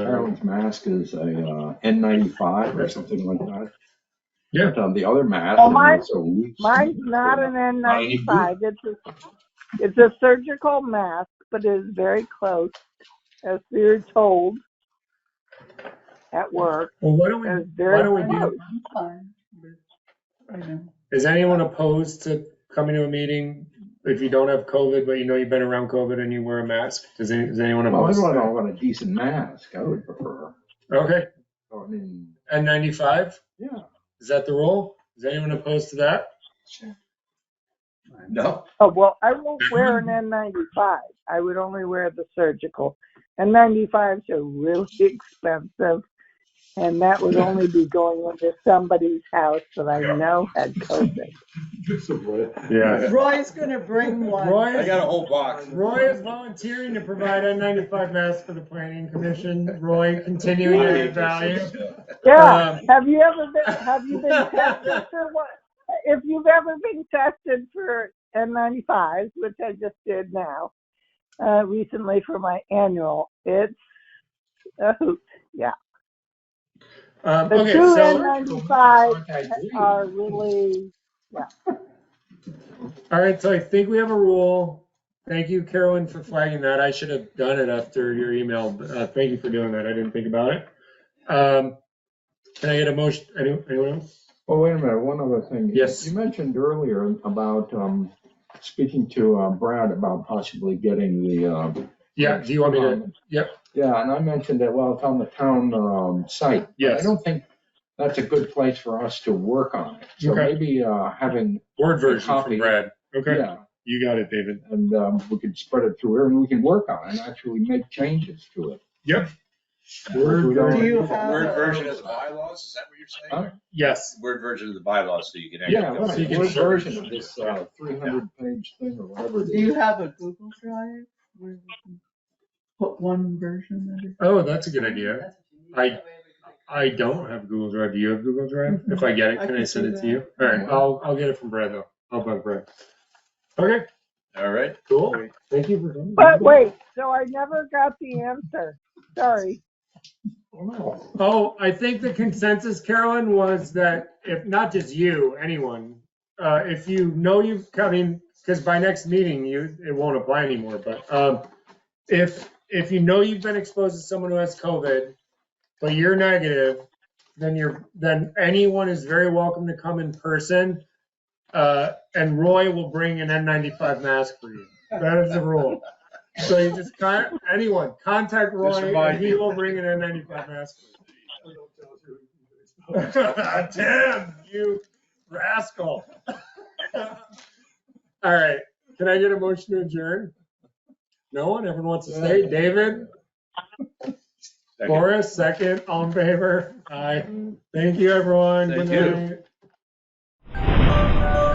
Carolyn's mask is a N95 or something like that. Yeah. But, the other mask. Oh, mine's mine's not an N95. It's a surgical mask, but it is very close, as you're told at work. Well, why don't we do? I'm fine. I know. Is anyone opposed to coming to a meeting if you don't have COVID, but you know you've been around COVID and you wear a mask? Is anyone Well, I opposed? want a decent mask. I would prefer. Okay. So, I mean, N95. yeah. Is that the rule? Is anyone opposed to that? No. Oh, well, I won't wear an N95. I would only wear the surgical. N95s are really expensive, and that would only be going into somebody's house that I know had COVID. Yeah. Roy's gonna bring one. I got a whole box. Roy is volunteering to provide N95 masks for the planning commission. Roy, continuing to add value. Yeah. Have you been tested for what? If you've ever been tested for N95s, which I just did now, recently for my annual, it's a hoot. Yeah. The Okay, two so N95s are really, yeah. all right, so I think we have a rule. Thank you, Carolyn, for flagging that. I should have done it after your email. Thank you for doing that. I didn't think about it. Can I get a motion? Anyone else? Well, wait a minute. One other thing. Yes. You mentioned earlier about speaking to Brad about possibly getting the. Yeah. Do you want me to? Yep. Yeah, and I mentioned that, well, it's on the town site. But Yes. I don't think that's a good place for us to work on it. So Okay. maybe having. Word version copy. from Brad. Okay. Yeah, You got it, David. and we could spread it through here and we can work on it and actually make changes to it. Yep. Word Do you have Word a- version of the bylaws, is that what you're saying? Huh? Yes. Word version of the bylaws, so you can actually. Yeah, go right. through you can Word search. version of this 300-page thing or whatever it Do is. you have a Google Drive where we can put one version of it? Oh, that's a good idea. I don't have Google Drive. Do you have Google Drive? If I get it, I can I can send do it to you? All right, I'll get it from Brad though. I'll bug Brad. Okay, All right. cool. Thank you for coming. But wait, so I never got the answer. Sorry. Oh, I think the consensus, Carolyn, was that if not just you, anyone, if you know you've coming, because by next meeting it won't apply anymore. But if you know you've been exposed to someone who has COVID, but you're negative, then anyone is very welcome to come in person. And Roy will bring an N95 mask for you. That is the rule. So you just anyone contact Roy, and he will bring an N95 mask for you. Tim, you rascal. All right, can I get a motion to adjourn? No one? Everyone wants to stay? David? Boris, second, all in favor? Aye. Thank you, everyone. Thank Good you. night.